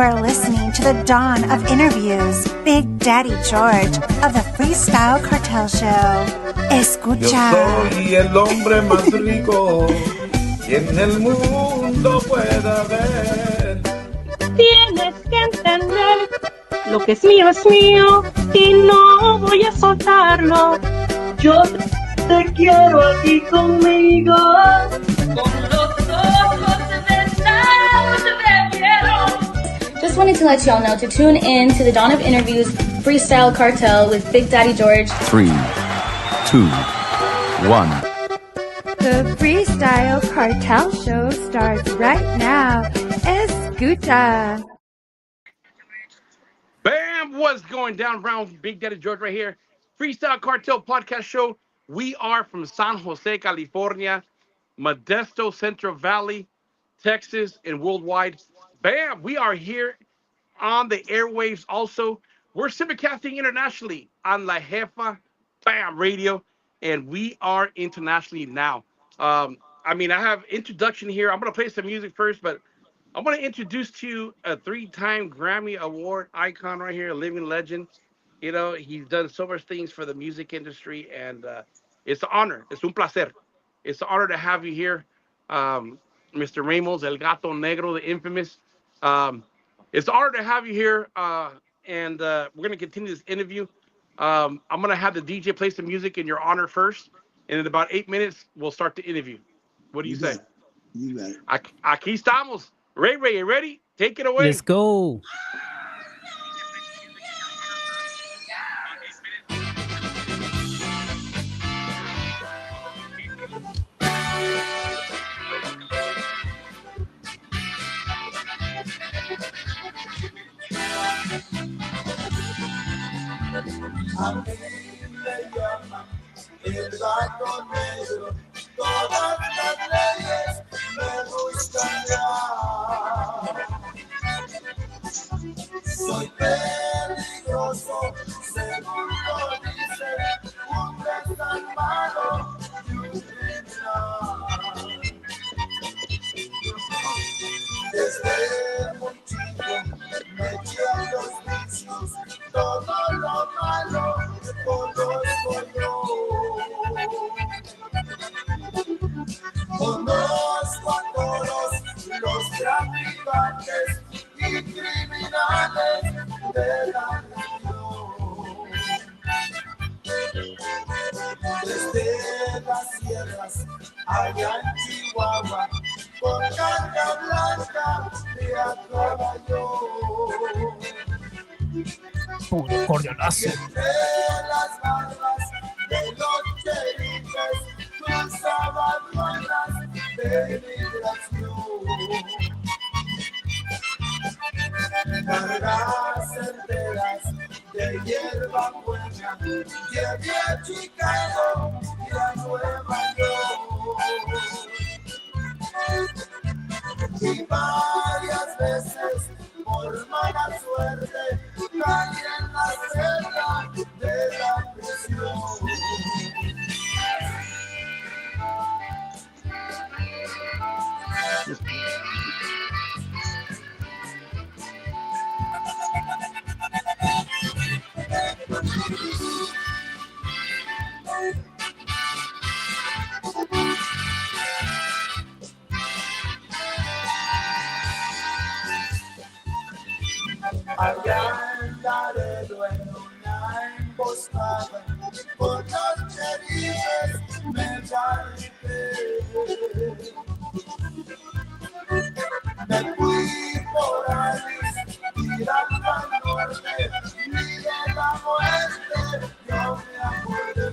You're listening to the dawn of interviews. Big Daddy George of the Freestyle Cartel Show. Escucha. Yo soy el hombre más rico que en el mundo pueda haber. Tienes que entender, lo que es mío y no voy a soltarlo. Yo te quiero a ti conmigo. Con los ojos vendados te quiero. Just wanted to let y'all know to tune in to the Dawn of Interviews Freestyle Cartel with Big Daddy George. 3, 2, 1. The Freestyle Cartel Show starts right now. Escucha. Bam! What's going down around Big Daddy George right here? Freestyle Cartel Podcast Show. We are from San Jose, California, Modesto, Central Valley, Texas, and worldwide. Bam! We are here on the airwaves also. We're simulcasting internationally on La Jefa, Bam, Radio, and we are internationally now. I have introduction here. I'm going to play some music first, but I'm going to introduce to you a 3-time Grammy Award icon right here, a living legend. You know, he's done so much things for the music industry, and it's an honor. It's un placer. It's an honor to have you here, Mr. Ramos, El Gato, Negro, the infamous. It's an honor to have you here, and we're going to continue this interview. I'm going to have the DJ play some music in your honor first, and in about 8 minutes, we'll start the interview. What do you say? You got it. Aquí estamos. Ray, you ready? Take it away. Let's go. A mí me llaman el gato negro, todas las leyes me buscan ya. Soy peligroso, según lo dice un desalmado y un criminal. Desde muy chico me eché a los vicios, todo lo malo conozco yo. Conozco a todos los traficantes y criminales de la región. Desde las sierras allá en Chihuahua, con carta blanca de a caballo. Puro cordialazo. Entre las barbas de los cherifes cruzaban ruedas de migración. Cargas enteras de hierba buena llegué a Chicago y a Nueva York. Y varias veces por mala suerte caí en la celda de la prisión. Allá en Laredo en una emboscada, por los cherifes me garrité. Me fui por Alice, tirando al norte, y de la muerte yo me acordé.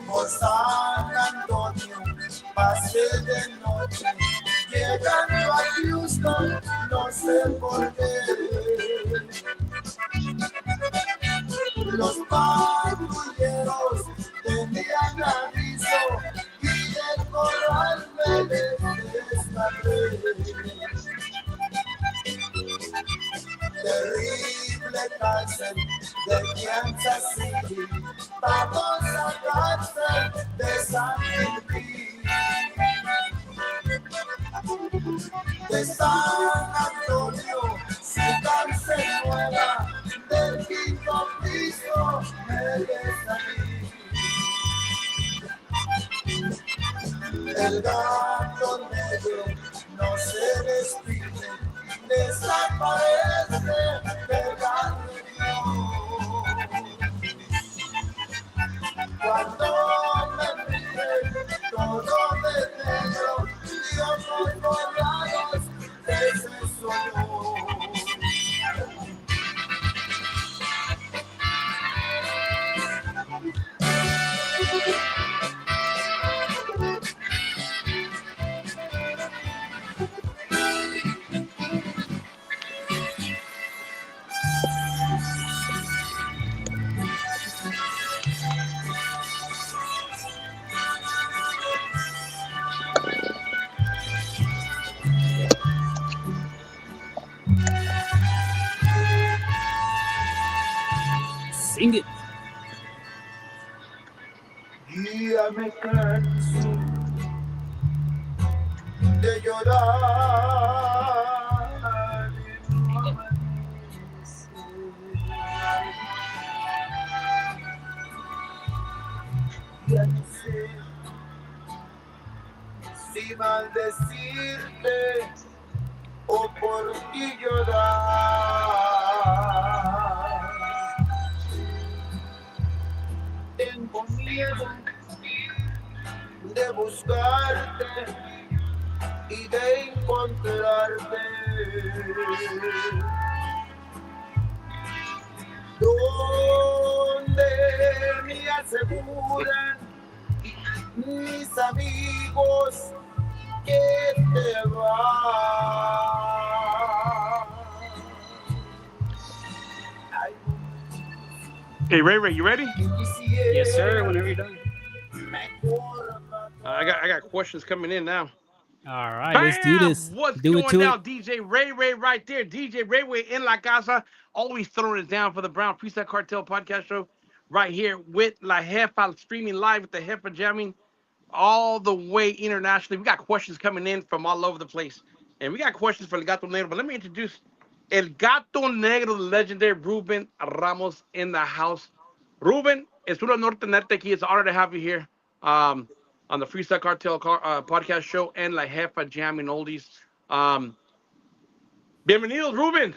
Por San Antonio pasé de noche, llegando a Houston, no sé por qué. Los patrulleros tenían aviso y el corral me desescapé. Terrible cárcel de Kansas City, famosa cárcel de San Luis. de San Antonio, su cárcel nueva del quinto piso me desaní. El gato negro no se despide, desaparece del barrio. Cuando me mire todo de negro y ojos borrados, ese soy yo. Sing it. Ya me canso de llorar en un amanecer. Ya no sé si maldecirte o por ti llorar. Tengo miedo de buscarte y de encontrarte donde me aseguran mis amigos que te vas. Hey, Ray, you ready? Yes, sir. Whenever you're done. I got questions coming in now. All right, let's do this. What's do going it to down? it. DJ Ray right there. DJ Ray in La Casa. Always throwing it down for the Brown Freestyle Cartel podcast show right here with La Jefa, streaming live with the Jefa jamming all the way internationally. We got questions coming in from all over the place. And we got questions for El Gato Negro. But let me introduce El Gato Negro, the legendary Ruben Ramos in the house. Ruben, es un honor tenerte aquí. It's an honor to have you here on the Freestyle Cartel podcast show and La Jefa Jamming Oldies. Bienvenidos, Ruben.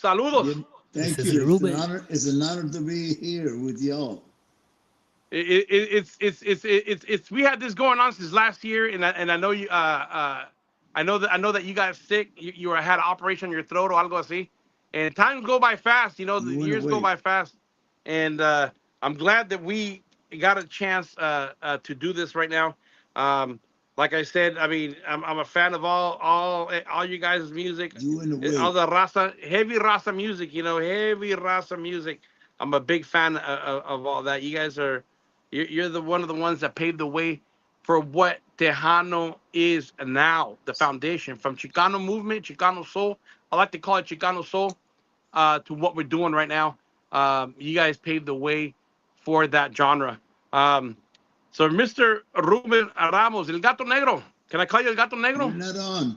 Saludos. Thank This is you. Ruben. It's an honor to be here with y'all. It's we had this going on since last year, and I know you I know that you got sick. You had an operation on your throat or algo así, and times go by fast. You know, the years go by fast, and I'm glad that we got a chance to do this right now. Like I said, I mean, I'm a fan of all you guys' music, all the raza, heavy raza music. You know, heavy raza music. I'm a big fan of all that. You guys are, you're one of the ones that paved the way for what Tejano is now, the foundation from Chicano movement, Chicano soul. I like to call it Chicano soul to what we're doing right now. You guys paved the way for that genre. So, Mr. Ruben Ramos, El Gato Negro. Can I call you El Gato Negro? You're not on.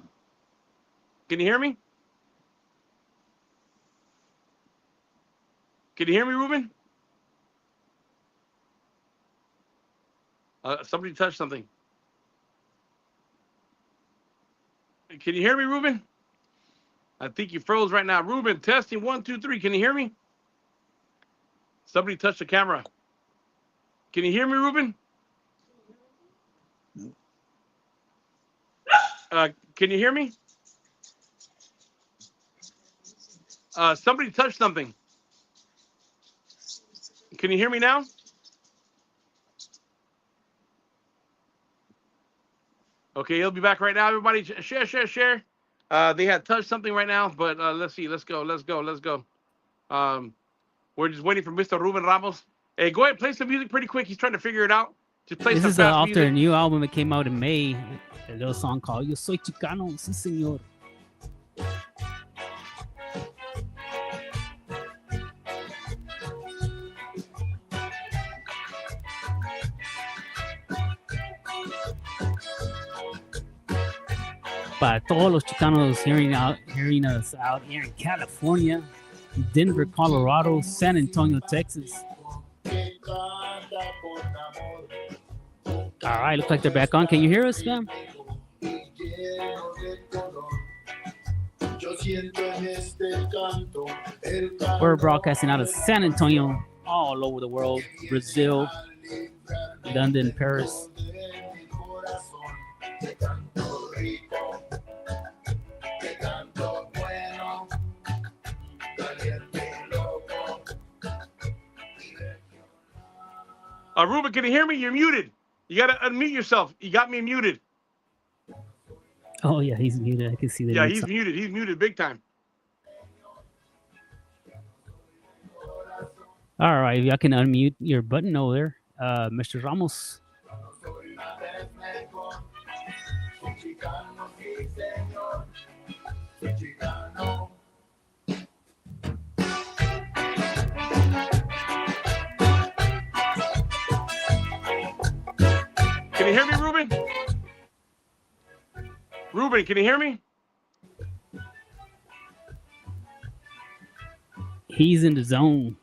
Can you hear me? Can you hear me, Ruben? Somebody touched something. Can you hear me, Ruben? I think you froze right now. Ruben, testing 1, 2, 3. Can you hear me? Somebody touched the camera. Can you hear me, Ruben? No. Can you hear me? Somebody touched something. Can you hear me now? Okay, he'll be back right now. Everybody, share. They had touched something right now, but let's see. Let's go. We're just waiting for Mr. Ruben Ramos. Hey, go ahead, play some music pretty quick. He's trying to figure it out. Just play This some is fast off their music. new album that came out in May. A little song called Yo Soy Chicano, Sí Señor. para todos los Chicanos hearing us out here in California, Denver, Colorado, San Antonio, Texas. All right, looks like they're back on. Can you hear us, man? We're broadcasting out of San Antonio, all over the world, Brazil, London, Paris. Ruben, can you hear me? You're muted. You got to unmute yourself. You got me muted. Oh, yeah, he's muted. I can see that. Yeah, he's muted. He's muted big time. All right, y'all can unmute your button over there. Mr. Ramos. Can you hear me, Ruben? Ruben, can you hear me? He's in the zone.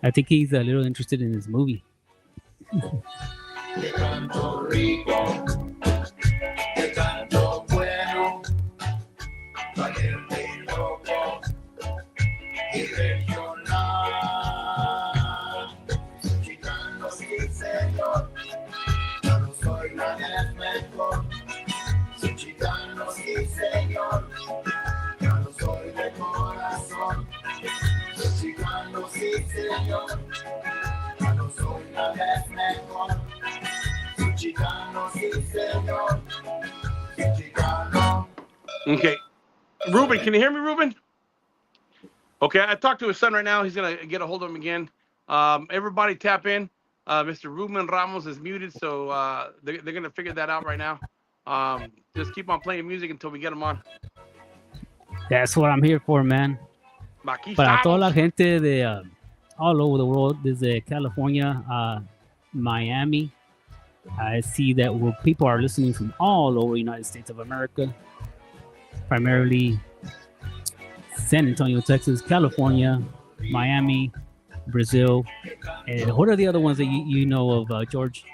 I think he's a little interested in his movie. Okay. Ruben, can you hear me, Ruben? Okay, I talked to his son right now. He's going to get a hold of him again. Everybody tap in. Mr. Ruben Ramos is muted, so they're going to figure that out right now. Just keep on playing music until we get him on. That's what I'm here for, man. Para toda la gente de all over the world, desde California, Miami, I see that people are listening from all over the United States of America, primarily San Antonio, Texas, California, Miami, Brazil, and what are the other ones that you know of, George?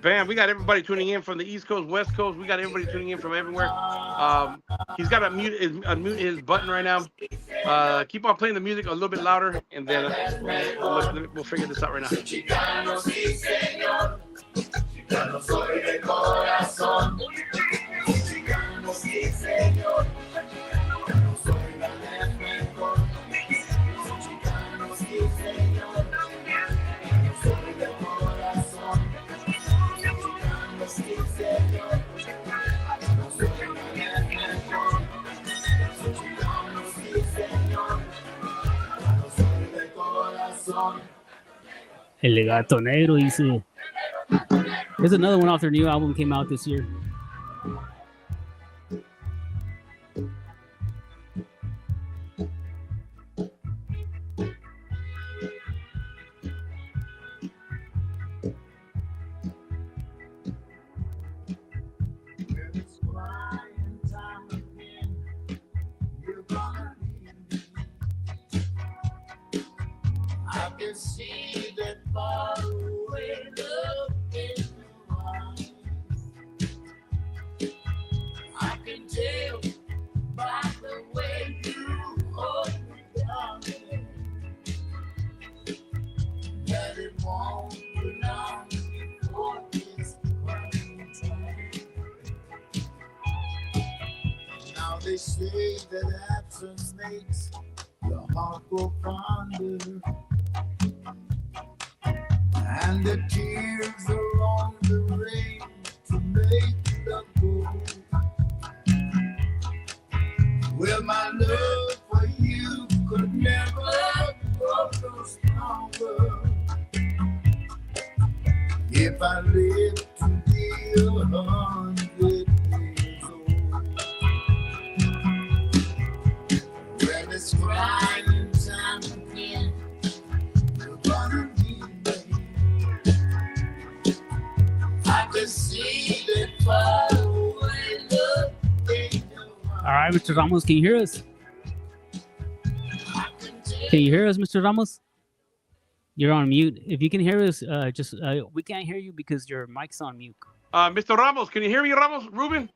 Bam, we got everybody tuning in from the East Coast, West Coast. We got everybody tuning in from everywhere. He's got to unmute his button right now. Keep on playing the music a little bit louder, and then we'll figure this out right now. El Gato Negro dice. There's another one off their new album, came out this year. See that far away look in your eyes. I can tell by the way you hold me down that it won't be long before it's crying time. Now they say that absence makes the heart go fonder, and the tears along the rain to make the gold. Well, my love for you could never grow no stronger if I lived to be 100 years old. When it's crying time again, you're gonna I can see that far right, Mr. Ramos, can you hear us? Can you hear us, Mr. Ramos? You're on mute. If you can hear us, we can't hear you because your mic's on mute. Mr. Ramos, can you hear me, Ramos? Ruben?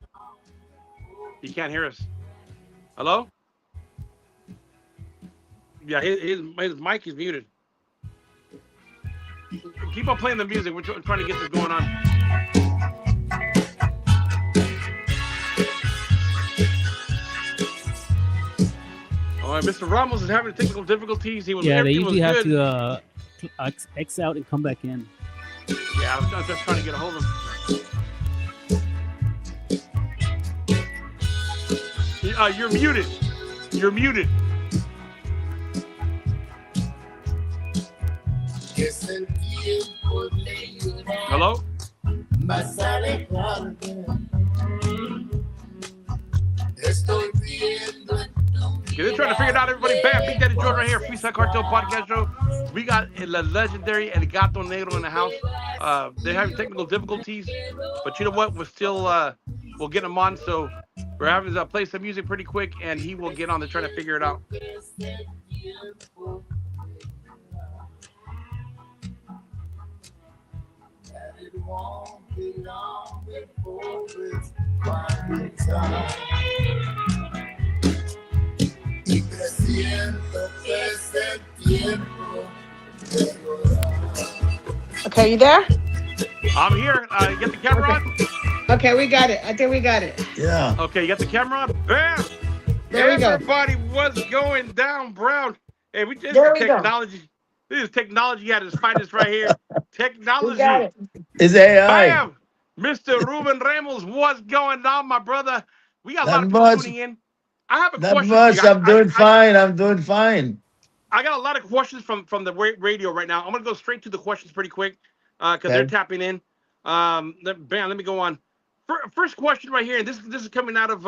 He can't hear us. Hello? Yeah, his mic is muted. Keep on playing the music. We're trying to get this going on. All right, Mr. Ramos is having technical difficulties. They usually have to X out and come back in. Yeah, I was just trying to get a hold of him. You're muted. You're muted. Hello? Okay, they're trying to figure it out, everybody. Bam, Big Daddy George right here, Freestyle Cartel Podcast Show. We got the legendary El Gato Negro in the house. They're having technical difficulties, but you know what? We're still, we'll get him on, so we're having to play some music pretty quick, and he will get on to try to figure it out. Okay, you there? I'm here. You got the camera on? Okay, we got it. I think we got it. Yeah. Okay, you got the camera on? Bam! There we go. Everybody, what's going down, Brown? Hey, this There is we go. technology. This is technology at its finest right here. Technology. We got it. It's AI. Bam! Mr. Ruben Ramos, what's going on, my brother? We got a lot of Not people much. tuning in. I have a Not question. much. for you. I'm doing fine. I'm doing fine. I got a lot of questions from the radio right now. I'm going to go straight to the questions pretty quick because they're tapping in. Bam, let me go on. First question right here, and this is coming out of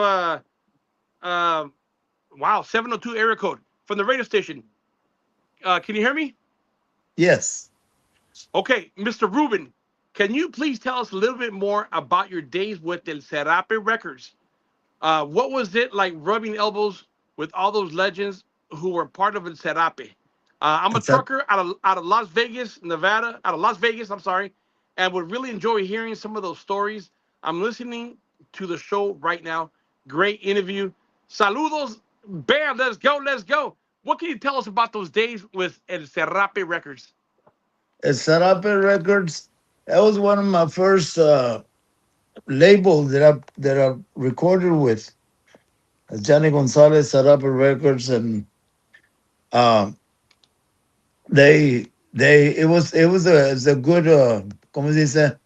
702 area code from the radio station. Can you hear me? Yes. Okay, Mr. Ruben, can you please tell us a little bit more about your days with El Serape Records? What was it like rubbing elbows with all those legends who were part of El Serape? I'm a trucker out of Las Vegas, Nevada, I'm sorry, and would really enjoy hearing some of those stories. I'm listening to the show right now. Great interview. Saludos. Bam, let's go. What can you tell us about those days with El Serape Records? El Serape Records. That was one of my first labels that I recorded with Johnny Gonzalez, Serape Records, and it was a good ¿cómo se dice?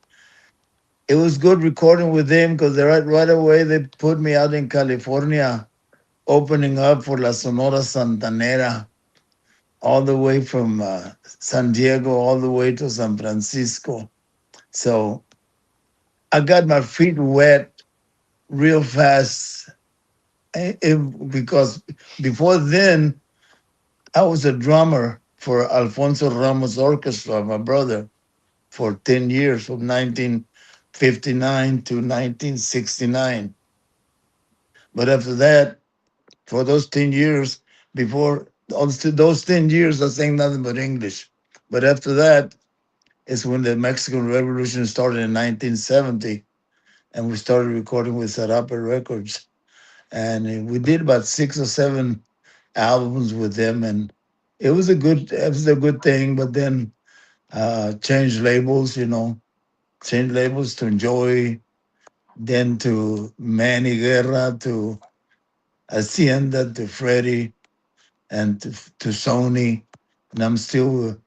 It was good recording with them because right away they put me out in California, opening up for La Sonora Santanera, all the way from San Diego all the way to San Francisco. So I got my feet wet real fast because before then I was a drummer for Alfonso Ramos Orchestra, my brother, for 10 years, from 1959 to 1969. But after that, for those 10 years, before those 10 years, I sang nothing but English. But after that, it's when the Mexican Revolution started in 1970, and we started recording with Serape Records. And we did about 6 or 7 albums with them, and it was a good thing. But then changed labels, to Enjoy, then to Manny Guerra, to Hacienda, to Freddie, and to Sony, and I'm still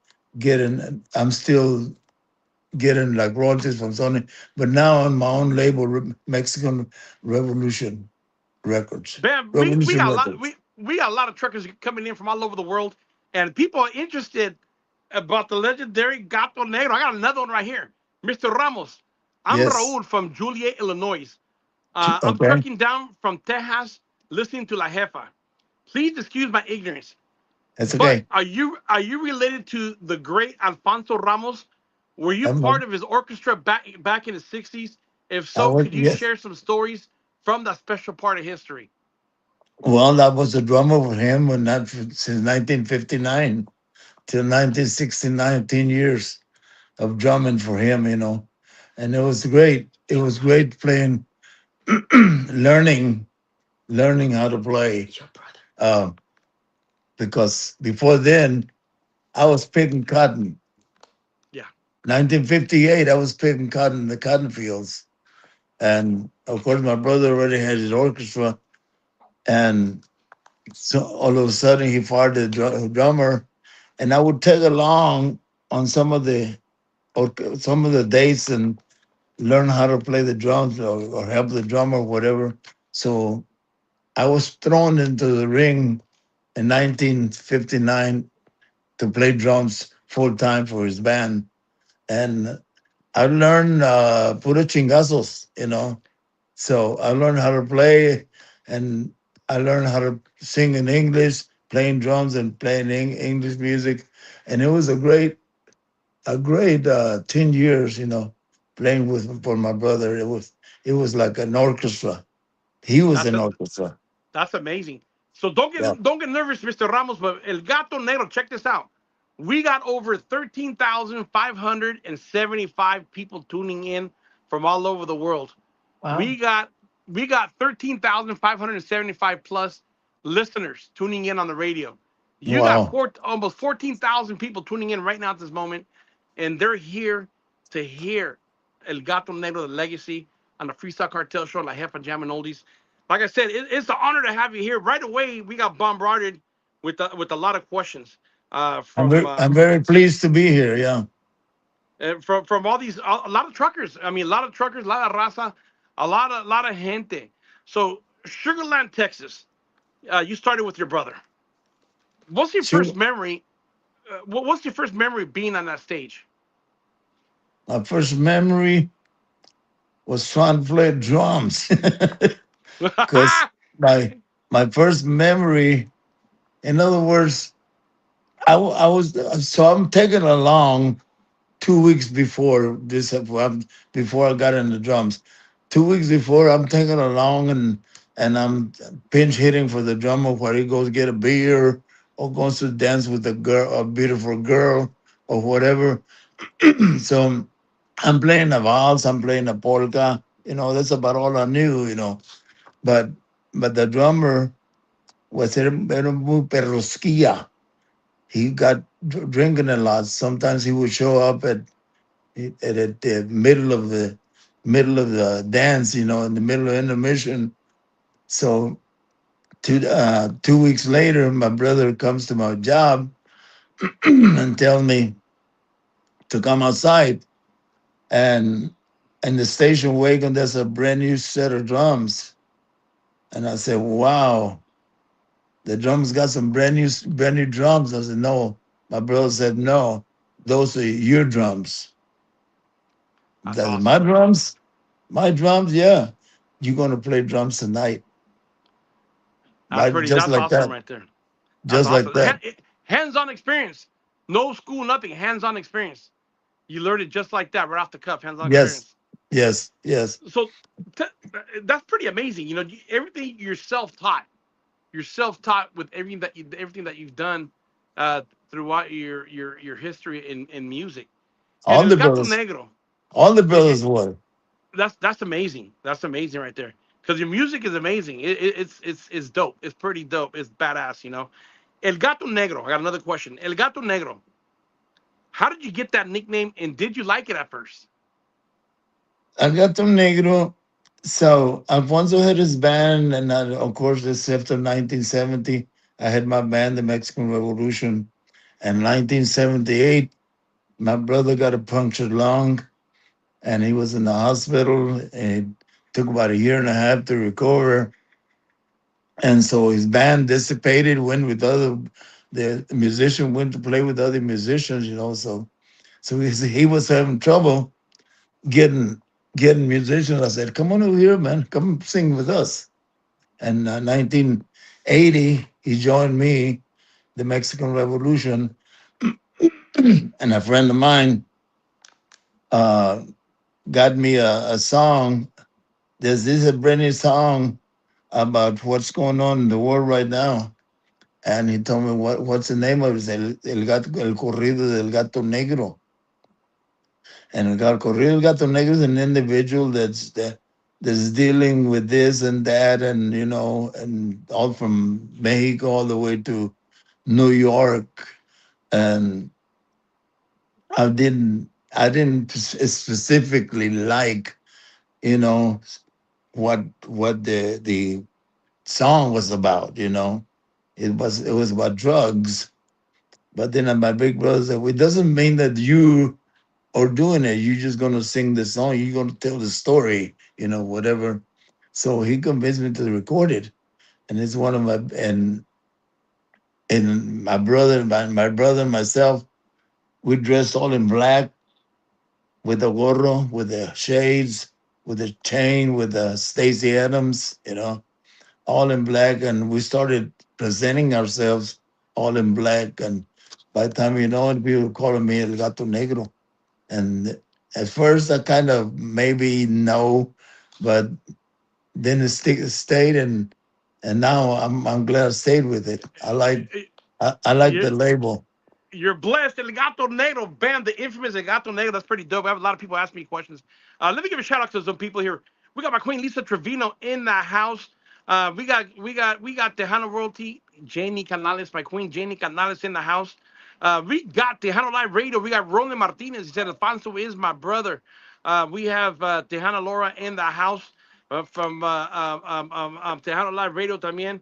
getting like royalties from Sony. But now on my own label, Mexican Revolution Records. Bam, we got a lot of truckers coming in from all over the world, and people are interested about the legendary Gato Negro. I got another one right here, Mr. Ramos. I'm Raul from Joliet, Illinois. I'm trucking down from Texas, listening to La Jefa. Please excuse my ignorance. That's okay. But are you related to the great Alfonso Ramos? Were you part of his orchestra back in the 60s? If so, could you share some stories from that special part of history? Well, I was a drummer for him when that since 1959 till 1969, 10 years of drumming for him, and it was great. It was great playing, learning, learning how to play. Uh, because before then, I was picking cotton. Yeah. 1958, I was picking cotton in the cotton fields. And of course, my brother already had his orchestra. And so all of a sudden, he fired a drummer. And I would tag along on some of the dates and learn how to play the drums or help the drummer or whatever. So I was thrown into the ring in 1959 to play drums full time for his band. And I learned pura chingazos. So I learned how to play and I learned how to sing in English, playing drums and playing English music. And it was a great 10 years, playing with for my brother. It was like an orchestra. He was That's an a, orchestra. that's amazing. So don't Yeah. get nervous, Mr. Ramos. But El Gato Negro, check this out. We got over 13,575 people tuning in from all over the world. Wow. We got 13,575 plus listeners tuning in on the radio. You got Wow. almost 14,000 people tuning in right now at this moment, and they're here to hear El Gato Negro, the legacy on the Freestyle Cartel show, La Jefa Jam and Oldies. Like I said, it's an honor to have you here. Right away, we got bombarded with a lot of questions I'm from very, I'm very pleased to be here. Yeah. from all these a lot of truckers. I mean, a lot of truckers, a lot of raza, a lot of gente. So Sugarland, Texas. You started with your brother. What's your first Sure. memory? What's your first memory being on that stage? My first memory was trying to play drums because my first memory, in other words, I was so I'm taking along 2 weeks before this before I got into drums. 2 weeks before I'm taking along and I'm pinch hitting for the drummer where he goes get a beer or goes to dance with a beautiful girl or whatever. So I'm playing a valse, I'm playing a polka. That's about all I knew. But the drummer was era muy perrosquilla. He got drinking a lot. Sometimes he would show up at the middle of the dance, in the middle of intermission. So 2 weeks later, my brother comes to my job and tells me to come outside. And in the station wagon, there's a brand new set of drums. And I said, "Wow, the drums got some brand new drums." I said, "No." My brother said, "No, those are your drums." That's That's my awesome. drums. My drums, yeah. You're gonna play drums tonight, right? Just That's like awesome that. right there. That's Just like awesome. that. Hands-on experience. No school, nothing. Hands-on experience. You learned it just like that, right off the cuff. Hands-on Yes, experience. yes, yes. So t- that's pretty amazing. Everything you're self-taught. You're self-taught with everything that you've done uh, throughout your history in music. And All El the Gato brothers, Negro. all the It, it, brothers were. that's amazing. That's amazing right there. Because your music is amazing. It's dope. It's pretty dope. It's badass. El Gato Negro. I got another question. El Gato Negro. How did you get that nickname, and did you like it at first? Gato Negro. So Alfonso had his band, and of course, this after 1970, I had my band, the Mexican Revolution. And 1978, my brother got a punctured lung, and he was in the hospital. And it took about a year and a half to recover. And so his band dissipated, went with the musician went to play with other musicians. So he was having trouble getting musicians. I said, "Come on over here, man. Come sing with us." And 1980, he joined me, the Mexican Revolution, and a friend of mine uh, got me a song. This is a brand new song about what's going on in the world right now. And he told me what's the name of it. El corrido del gato negro. And corrido del gato negro is an individual that's dealing with this and that, and and all from Mexico all the way to New York. And I didn't specifically like, you know, what the song was about. It was about drugs. But then my big brother said, well, it doesn't mean that you are doing it. You're just gonna sing the song. You're gonna tell the story. Whatever. So he convinced me to record it, and it's one of my and my brother and myself. We dressed all in black with the gorro, with the shades, with the chain, with the Stacy Adams. All in black, and we started presenting ourselves all in black. And by the time you know it, people were calling me El Gato Negro. And at first, I kind of maybe no, but then it stayed, and now I'm glad I stayed with it. I like the label. You're blessed. El Gato Negro, bam, the infamous El Gato Negro. That's pretty dope. I have a lot of people ask me questions. Let me give a shout out to some people here. We got my queen Lisa Trevino in the house. We got Tejano royalty, Janie Canales, my queen Janie Canales in the house. We got Tejano Live Radio. We got Roland Martinez. He said Alfonso is my brother. We have Tejano Laura in the house from Tejano Live Radio también.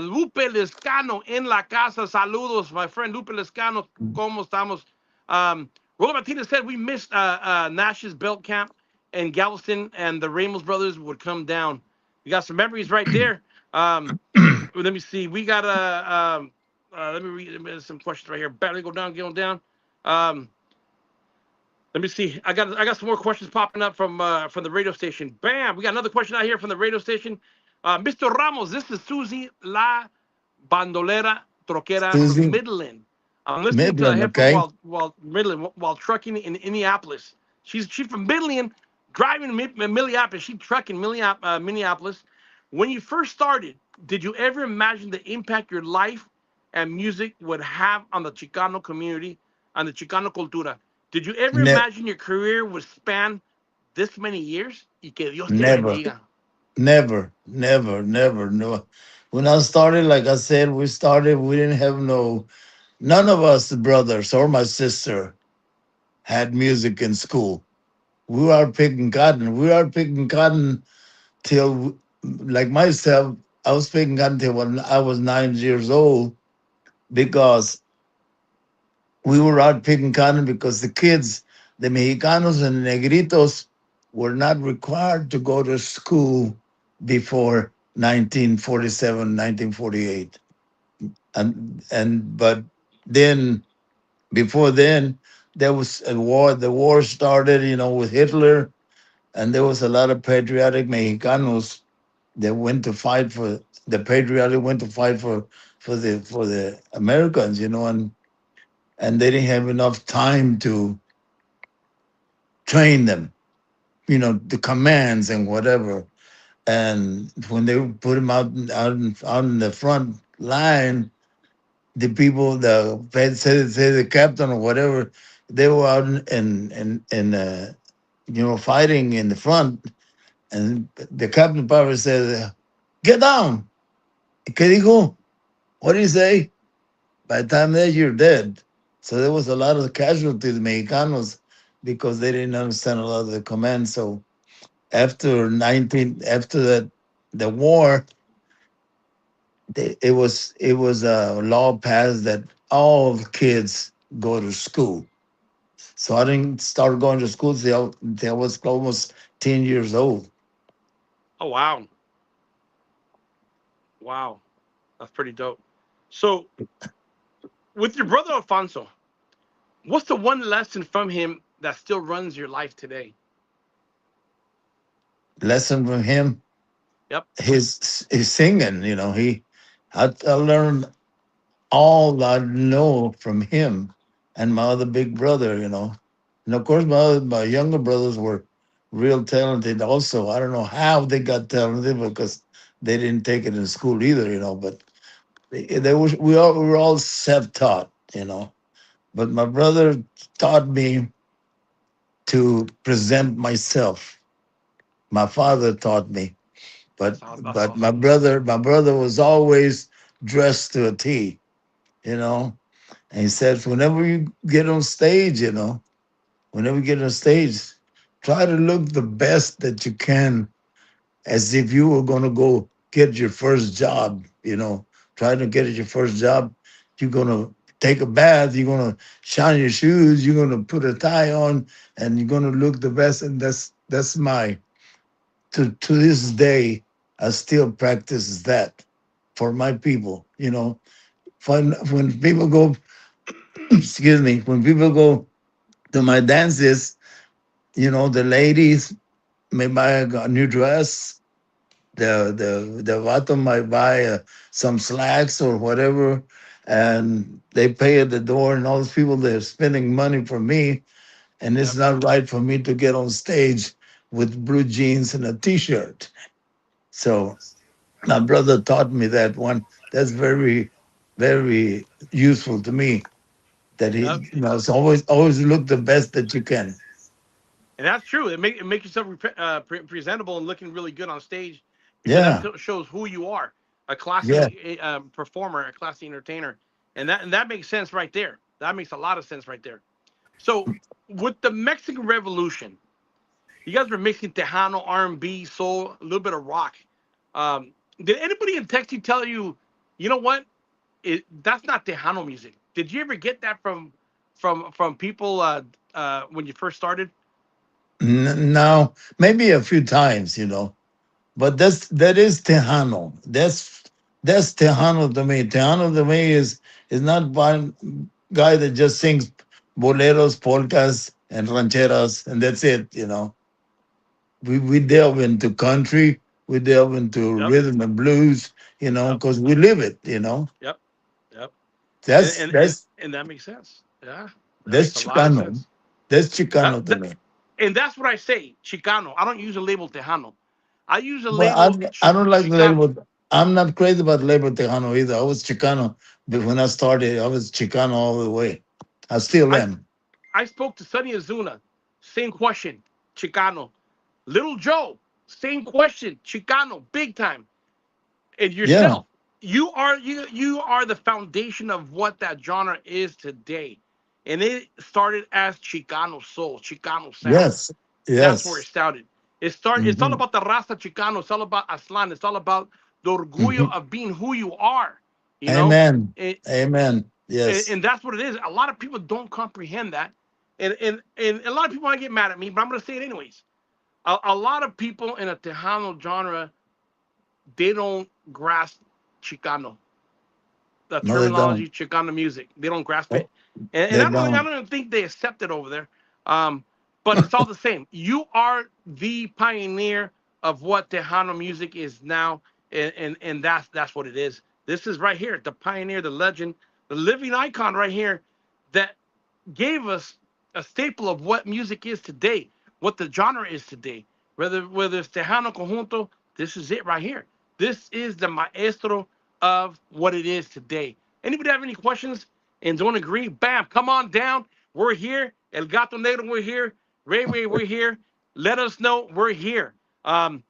Lupe Lescano en la casa. Saludos, my friend Lupe Lescano. ¿Cómo estamos? Roland Martinez said we missed Nash's belt camp in Galveston, and the Ramos brothers would come down. You got some memories right there. Let me see. We got let me read some questions right here. Barely go down. Let me see. I got some more questions popping up from the radio station. Bam! We got another question out here from the radio station. Mr. Ramos, this is Susie La Bandolera Troquera from Midland. I'm listening to hip hop while Midland while trucking in Minneapolis. She's from Midland, driving Minneapolis. She's trucking Minneapolis. When you first started, did you ever imagine the impact your life and music would have on the Chicano community, on the Chicano cultura? Did you ever imagine your career would span this many years? Y que Dios te bendiga. Never. No. When I started, like I said, we didn't have none of us brothers or my sister had music in school. We were picking cotton till, like myself, I was picking cotton till when I was 9 years old, because we were out picking cotton because the kids, the Mexicanos and the Negritos, were not required to go to school before 1947, 1948. But then, before then, there was a war. The war started, with Hitler, and there was a lot of patriotic Mexicanos that went to fight for the Americans, and they didn't have enough time to train them, the commands and whatever. And when they put them out in the front line, the people, say the captain or whatever, they were out fighting in the front, and the captain probably said, "Get down." ¿Qué dijo? What did he say? By the time that you're dead. So there was a lot of casualties, Mexicanos, because they didn't understand a lot of the commands. So after the war, it was a law passed that all kids go to school. So I didn't start going to school till I was almost 10 years old. Oh, wow. Wow. That's pretty dope. So with your brother Alfonso, what's the one lesson from him that still runs your life today? Lesson from him? Yep. His singing, I learned all I know from him and my other big brother, And of course, my younger brothers were real talented also. I don't know how they got talented, because they didn't take it in school either, but they was we were all self-taught, but my brother taught me to present myself. My father taught me, but That's my awesome. brother was always dressed to a T, you know. And he said, whenever you get on stage, whenever you get on stage, try to look the best that you can, as if you were going to go get your first job, try to get your first job. You're going to take a bath, you're going to shine your shoes, you're going to put a tie on, and you're going to look the best. And that's my, to this day, I still practice that for my people, when people go, excuse me, when people go to my dances, the ladies may buy a new dress. The vato might buy some slacks or whatever, and they pay at the door. And all those people, they're spending money for me, and it's Yep. not right for me to get on stage with blue jeans and a t-shirt. So my brother taught me that one. That's very, very useful to me. That he, Yep. it's always look the best that you can. And that's true. It makes yourself presentable and looking really good on stage, because that Yeah, shows who you are, a yeah. classy performer, a classy entertainer, and that makes sense right there. That makes a lot of sense right there. So with the Mexican Revolution, you guys were mixing Tejano, R&B, soul, a little bit of rock. Did anybody in Texas tell you, you know what? That's not Tejano music. Did you ever get that from people when you first started? Now maybe a few times, but that is Tejano. That's Tejano to me. Tejano to me is not one guy that just sings boleros, polkas, and rancheras, and that's it. We delve into country, we delve into Yep. rhythm and blues, Yep. because we live it. Yep. Yep. And That's and and, that's and that makes sense. Yeah, that that's makes a lot of Chicano. sense. That's That, Chicano to that, me. and that's what I say, Chicano. I don't use the label Tejano. I use the But I, label I don't like the Chicano. label. I'm not crazy about the label Tejano either. I was Chicano, but when I started, I was Chicano all the way. I still I am. I spoke to Sonny Azuna, same question, Chicano. Little Joe, same question, Chicano, big time. And Yeah. yourself, you are the foundation of what that genre is today. And it started as Chicano soul, Chicano sound. Yes. That's where it Yes. started. It's all Hmm. about the raza Chicano. It's all about Aslan. It's all about the orgullo Hmm. of being who you are. You know, Amen. and, Amen. and, Yes. and that's what it is. A lot of people don't comprehend that, and a lot of people want to get mad at me, but I'm going to say it anyways. A lot of people in a Tejano genre, they don't grasp Chicano, the No, they don't. terminology Chicano music. They don't grasp Oh, it, and they I don't. don't even think they accept it over there. But it's all the same. You are the pioneer of what Tejano music is now, and that's what it is. This is right here, the pioneer, the legend, the living icon right here, that gave us a staple of what music is today, what the genre is today. Whether it's Tejano Conjunto, this is it right here. This is the maestro of what it is today. Anybody have any questions and don't agree? Bam, come on down. We're here. El Gato Negro, we're here. Ray, we're here. Let us know we're here. Now,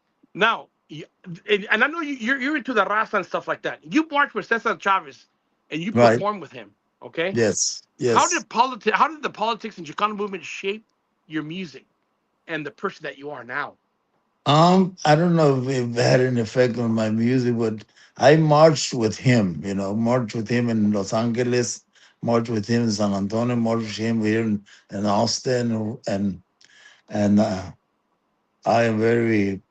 and I know you're into the raza and stuff like that. You marched with Cesar Chavez and you Right. performed with him. Okay, Yes. how Yes. did politics? How did the politics and Chicano movement shape your music and the person that you are now? I don't know if it had an effect on my music, but I marched with him, marched with him in Los Angeles, marched with him in San Antonio, marched with him here in Austin, and I am very,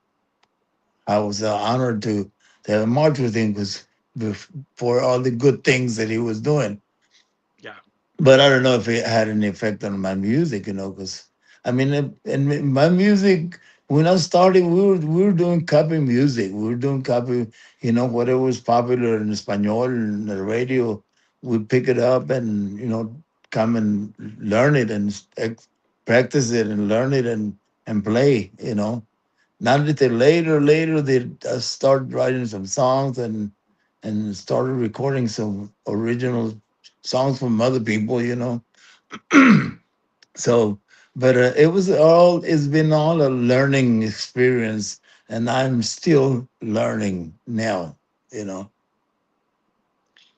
I was honored to have marched with him because for all the good things that he was doing. Yeah. But I don't know if it had any effect on my music, because I mean, in my music, when I started, we were doing copy music. We were doing copy, whatever was popular in Espanol and the radio. We pick it up and come and learn it and practice it and learn it and play. Not until later they started writing some songs and started recording some original songs from other people, you know. So, but it's been all a learning experience, and I'm still learning now, you know.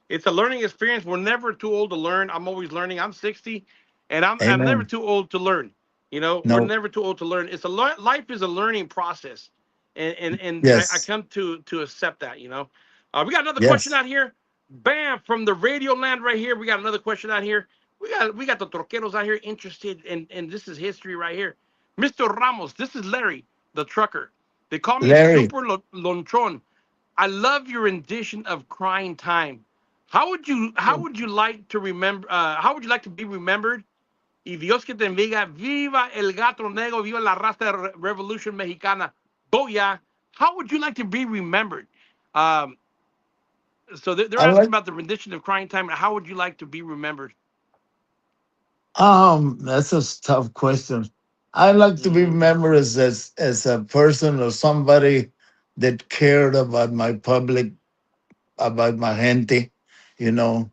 It's a learning experience. We're never too old to learn. I'm always learning. I'm 60, and I'm never Amen. too old to learn. You know, we're No, never too old to learn. It's life is a learning process, and I yes, come to accept that. You know, we got another question yes. out here. Bam, from the radio land right here. We got another question out here. We got the troqueros out here interested, and this is history right here. Mr. Ramos, this is Larry, the trucker. They call me Larry, Super Lonchon. I love your rendition of "Crying Time." How would you like to remember? How would you like to be remembered? Y Dios que te bendiga. Viva el Gato Negro. Viva la raza revolution mexicana. Boya. How would you like to be remembered? Um, so they're I asking like. about the rendition of "Crying Time." How would you like to be remembered? That's a tough question. I like to be Mm, remembered as a person or somebody that cared about my public, about my gente. You know,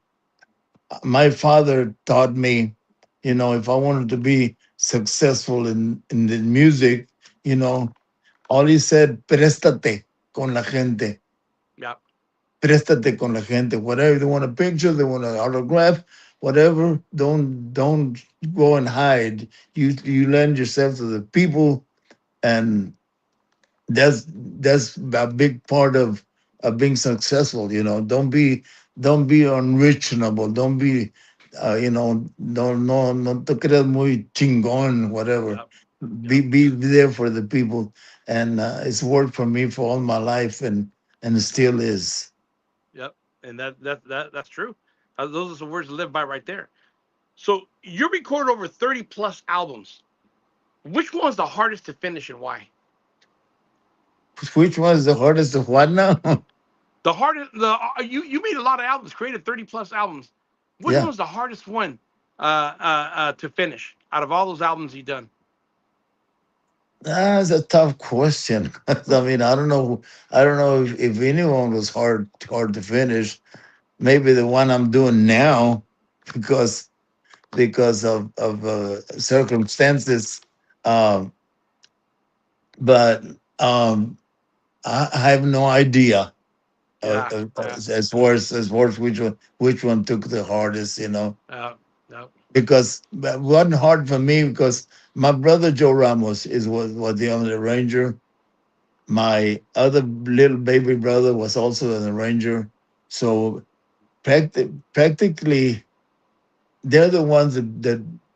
my father taught me, you know, if I wanted to be successful in the music, you know, all he said, préstate con la gente. yeah. Préstate con la gente. Whatever they want a picture, they want an autograph, whatever. Don't go and hide. You lend yourself to the people, and that's a big part of being successful. You know, don't be unreachable. Don't be, you know, no te creas muy chingón, whatever. Yep. Be Yep. be there for the people, and it's worked for me for all my life, and it still is. Yep. And that's true. Those are some words to live by right there. So you recorded over 30 plus albums. Which one's the hardest to finish and why? Which was the hardest of what now? The hardest, you made a lot of albums, created 30 plus albums. Which Yeah, one's the hardest one to finish out of all those albums you've done? that's a tough question. I mean, I don't know. I don't know if anyone was hard to finish. Maybe the one I'm doing now, because of circumstances. Um, but I have no idea Yeah, yeah, as far as which one took the hardest. You know, uh, no, because it wasn't hard for me because my brother Joe Ramos was the only arranger. My other little baby brother was also an arranger. So practically, they're the ones that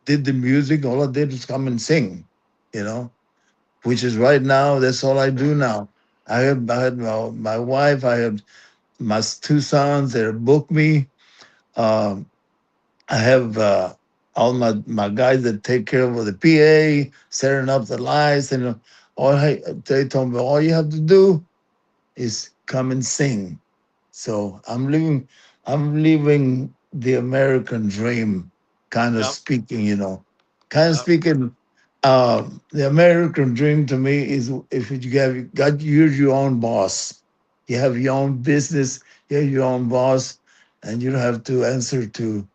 did the music. All I did was come and sing, you know, which is right now, that's all I do now. I had my wife, I have my two sons that book me. Um, I have all my guys that take care of the PA, setting up the lights, and they told me all you have to do is come and sing. So I'm living the American dream, kind of yep, speaking, kind of yep, speaking. The American dream to me is if you're your own boss, you have your own business, you're your own boss, and you don't have to answer to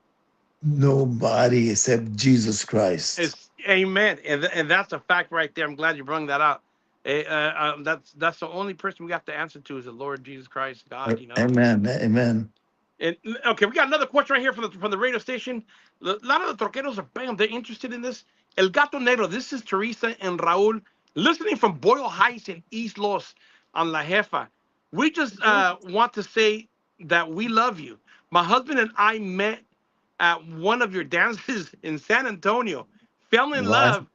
nobody except Jesus Christ. it's amen, and that's a fact right there. I'm glad you brought that out. That's the only person we have to answer to is the Lord Jesus Christ, God. You know. Amen. Amen. And okay, we got another question right here from the radio station. A lot of the troqueros are bam, they're interested in this. El Gato Negro. This is Teresa and Raul listening from Boyle Heights in East Los on La Jefa. We just want to say that we love you. My husband and I met at one of your dances in San Antonio, fell in Wow. love,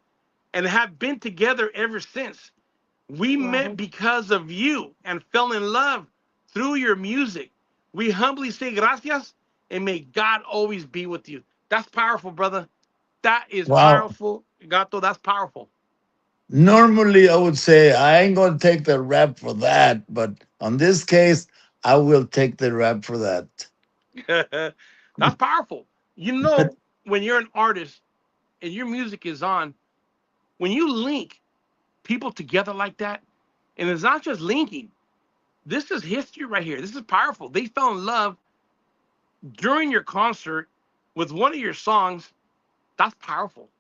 and have been together ever since. We met because of you and fell in love through your music. We humbly say gracias and may God always be with you. That's powerful, brother. That is Wow. powerful. Gato, that's powerful. Normally, I would say I ain't gonna take the rap for that, but on this case, I will take the rap for that. That's powerful. You know, when you're an artist and your music is on, when you link people together like that, And it's not just linking. This is history right here. This is powerful. They fell in love during your concert with one of your songs. That's powerful.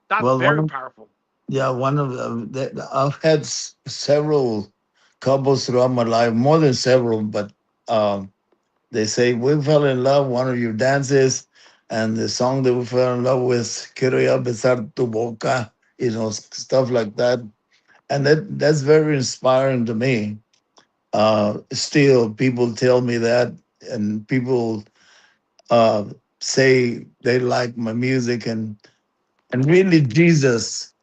That's Well, very powerful. yeah, one of I've had several couples throughout my life, more than several, but um, they say we fell in love one of your dances, and the song that we fell in love with, "Quiero ya besar tu boca," stuff like that, and that's very inspiring to me. Still, people tell me that, and people uh, say they like my music, and really Jesus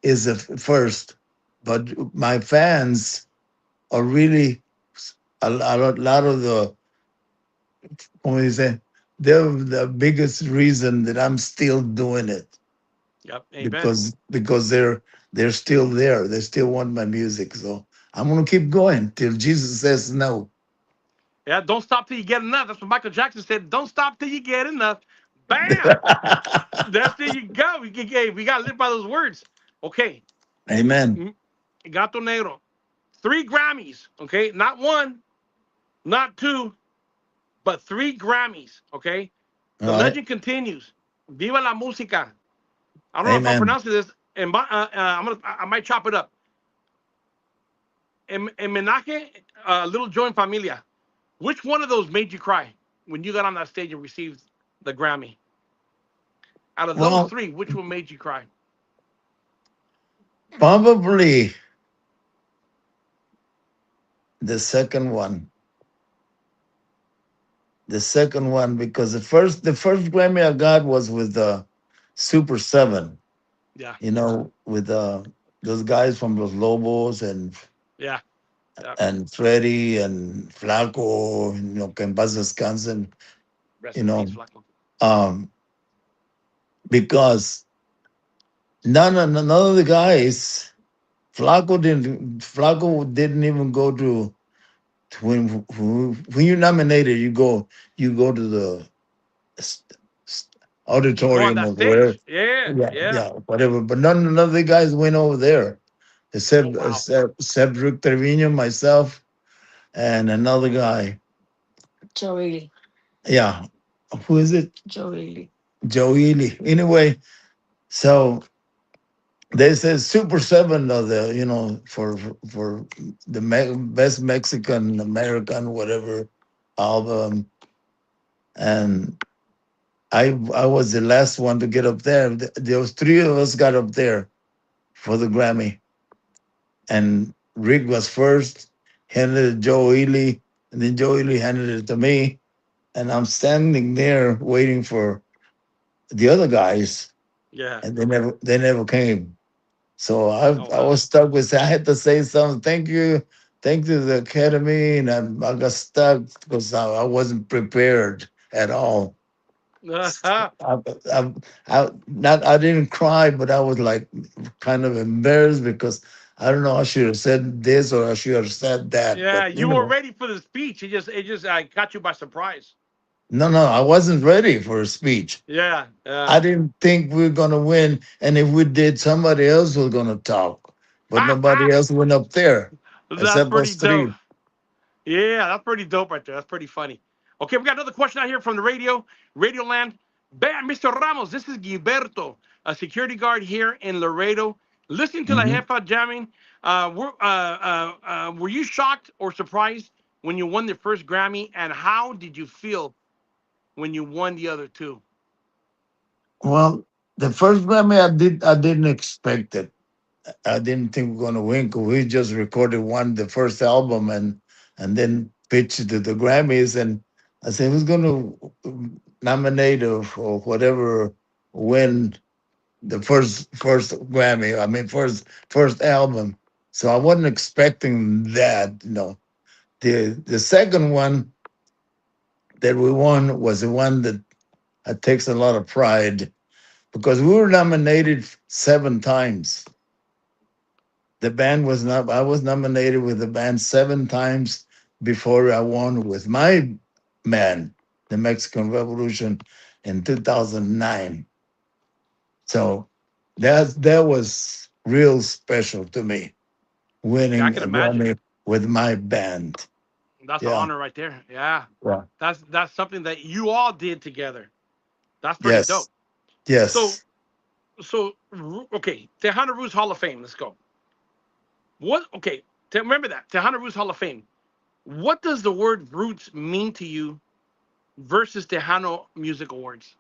is the first, but my fans are really a lot of the, what do you say, they're the biggest reason that I'm still doing it, Yep. Amen. because they're still there. They still want my music, so I'm gonna keep going till Jesus says no. Yeah. Don't stop till you get enough. That's what Michael Jackson said. Don't stop till you get enough. Bam. That's there you go. We got to live by those words. Okay. Amen. Gato Negro. 3 Grammys. Okay. Not one, not two, but 3 Grammys. Okay. All The right. legend continues. Viva la música. I don't know if I'm Amen. pronouncing this, and I might chop it up. En Menaje, Little Joe and Familia. Which one of those made you cry when you got on that stage and received the Grammy? Out of those Well, three, which one made you cry? probably the second one. The second one, because the first Grammy I got was with Super Seven. Yeah, With those guys from Los Lobos and yeah, yeah. Freddie and Flaco. Que en paz descansen. Rest You in peace, know, Flaco. um, because none of the guys. Flaco didn't even go to when you're nominated, you go to the s- You go on auditorium that or wherever. stage. Yeah, Yeah, yeah. yeah, whatever. But none of the guys went over there, Oh except wow. except Rick Trevino, myself, and another guy. Joey. Yeah, who is it? Joey. Joe Ely. Anyway, so they said Super Seven of the for the best Mexican American whatever album, and I was the last one to get up there. There was three of us got up there for the Grammy, and Rick was first, handed it to Joe Ely, and then Joe Ely handed it to me, and I'm standing there waiting for the other guys, Yeah. and they never came. So I Oh I wow. was stuck with, I had to say something. Thank you to the Academy, and I got stuck because I wasn't prepared at all. I, I, I didn't cry, but I was like kind of embarrassed because I don't know. I should have said this or I should have said that, Yeah, but you were ready for the speech. It just caught you by surprise. no, I wasn't ready for a speech. Yeah, yeah. I didn't think we were gonna win, and if we did, somebody else was gonna talk, but nobody else went up there That's except pretty us dope. three. Yeah, that's pretty dope right there. That's pretty funny. Okay, we got another question out here from the Radio Land. Bam, Mr. Ramos, this is Gilberto, a security guard here in Laredo. Listening to La Mhm. Jefa jamming, were you shocked or surprised when you won the first Grammy? And how did you feel when you won the other two? Well, the first Grammy I didn't expect it. I didn't think we are gonna win because we just recorded the first album, and then pitched it to the Grammys, and I said who's gonna nominate or whatever win the first Grammy. I mean first album. So I wasn't expecting that. The second one that we won was the one that takes a lot of pride because we were nominated 7 times. The band was not. I was nominated with the band 7 times before I won with my band, the Mexican Revolution, in 2009. So that was real special to me. Yeah, I winning can a imagine. Grammy with my band. That's an Yeah. honor right there. Yeah. Yeah. That's something that you all did together. That's pretty Yes. dope. So Yes. okay, Tejano Roots Hall of Fame. Let's go. What? Okay, remember that Tejano Roots Hall of Fame. What does the word roots mean to you versus Tejano Music Awards?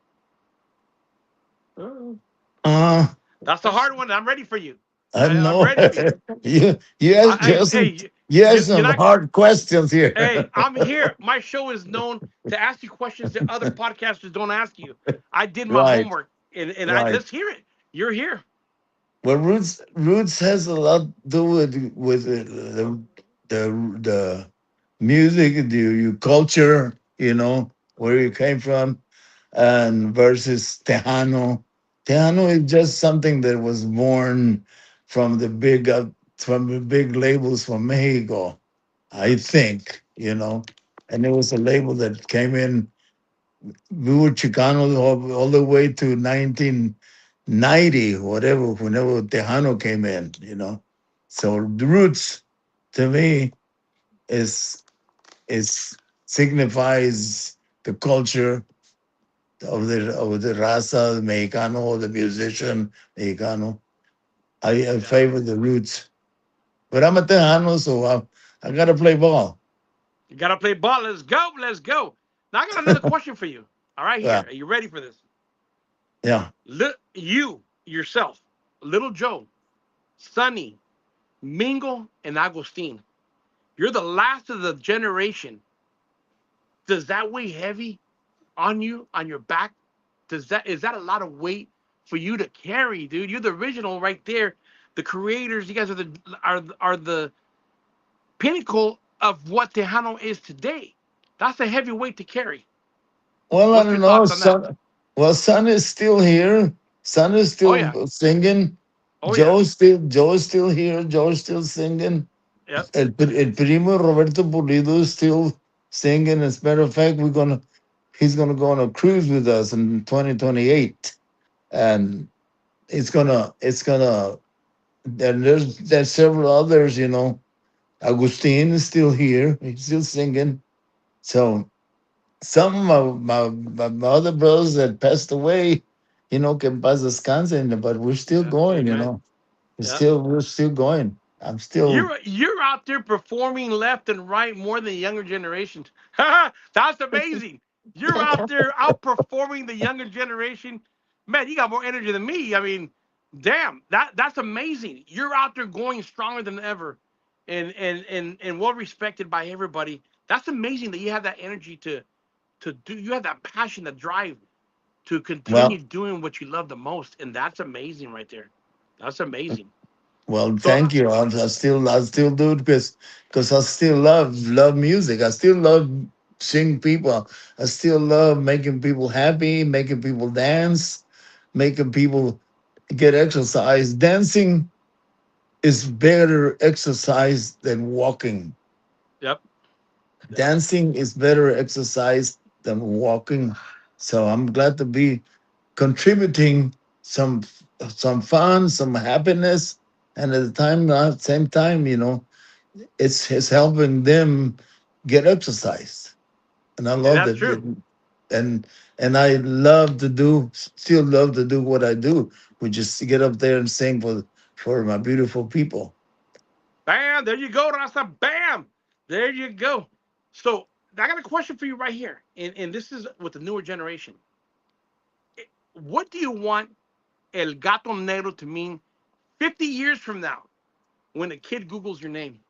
Uh, That's the hard one. I'm ready for you. I I'm know. ready for you. You ask you have some Hey, you have you're some not. hard questions here. Hey, I'm here. My show is known to ask you questions that other podcasters don't ask you. I did my Right. homework, and Right. let's hear it. You're here. Well, roots has a lot to do with the music, your culture, where you came from, and versus Tejano. Tejano is just something that was born from the big labels from Mexico, I think, and it was a label that came in. We were Chicanos all the way to 1990, whenever Tejano came in. So the roots to me is signifies the culture of the raza, the Mexicano, the musician Mexicano. I Yeah. favor the roots, but I'm a Tejano, so I gotta play ball. You gotta play ball. Let's go. Let's go. Now I got another question for you. All right, Yeah, here. Are you ready for this? yeah. You yourself, Little Joe, Sonny, Mingo, and Agustin. You're the last of the generation. Does that weigh heavy on you, on your back? Is that a lot of weight for you to carry, dude? You're the original right there. The creators, you guys are the pinnacle of what Tejano is today. That's a heavy weight to carry. Well, I What's your don't know. thoughts on that? Son is still here. Son is Oh yeah. still singing. Oh yeah. Joe is still here. Joe is still singing. Yep. El primo Roberto Pulido is still singing. As a matter of fact, he's gonna go on a cruise with us in 2028, and it's gonna. And there's several others. Agustin is still here. He's still singing. So some of my other brothers that passed away, que en paz descansen, but we're still Yeah. going. Amen. We're Yeah. still going. I'm still. You're out there performing left and right more than the younger generations. That's amazing. You're out there outperforming the younger generation. Man, you got more energy than me. I mean, damn, that's amazing. You're out there going stronger than ever, and well respected by everybody. That's amazing that you have that energy to do. You have that passion, that drive to continue Well, doing what you love the most, and that's amazing right there. That's amazing. So thank you. I still do it because I still love music. I still love seeing people. I still love making people happy, making people dance, making people get exercise. Dancing is better exercise than walking. yep. Yep. Dancing is better exercise than walking. So I'm glad to be contributing some some fun, some happiness, and same time, it's helping them get exercise. And I And love that's that. true. And I still love to do what I do, which is to get up there and sing for my beautiful people. Bam, there you go, Rasa. Bam, there you go. So I got a question for you right here, and this is with the newer generation. What do you want El Gato Negro to mean 50 years from now when a kid Googles your name?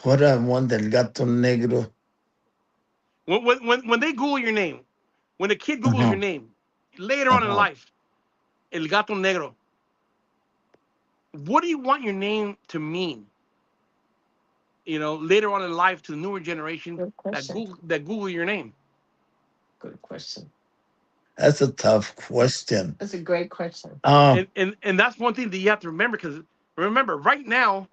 What I want el gato negro. When they Google your name, when a kid Googles your Uh-huh, name later on in uh-huh. life, El Gato Negro, what do you want your name to mean? Later on in life to the newer generation Good question. that Google your name. Good question. That's a tough question. That's a great question. And that's one thing that you have to remember, because remember right now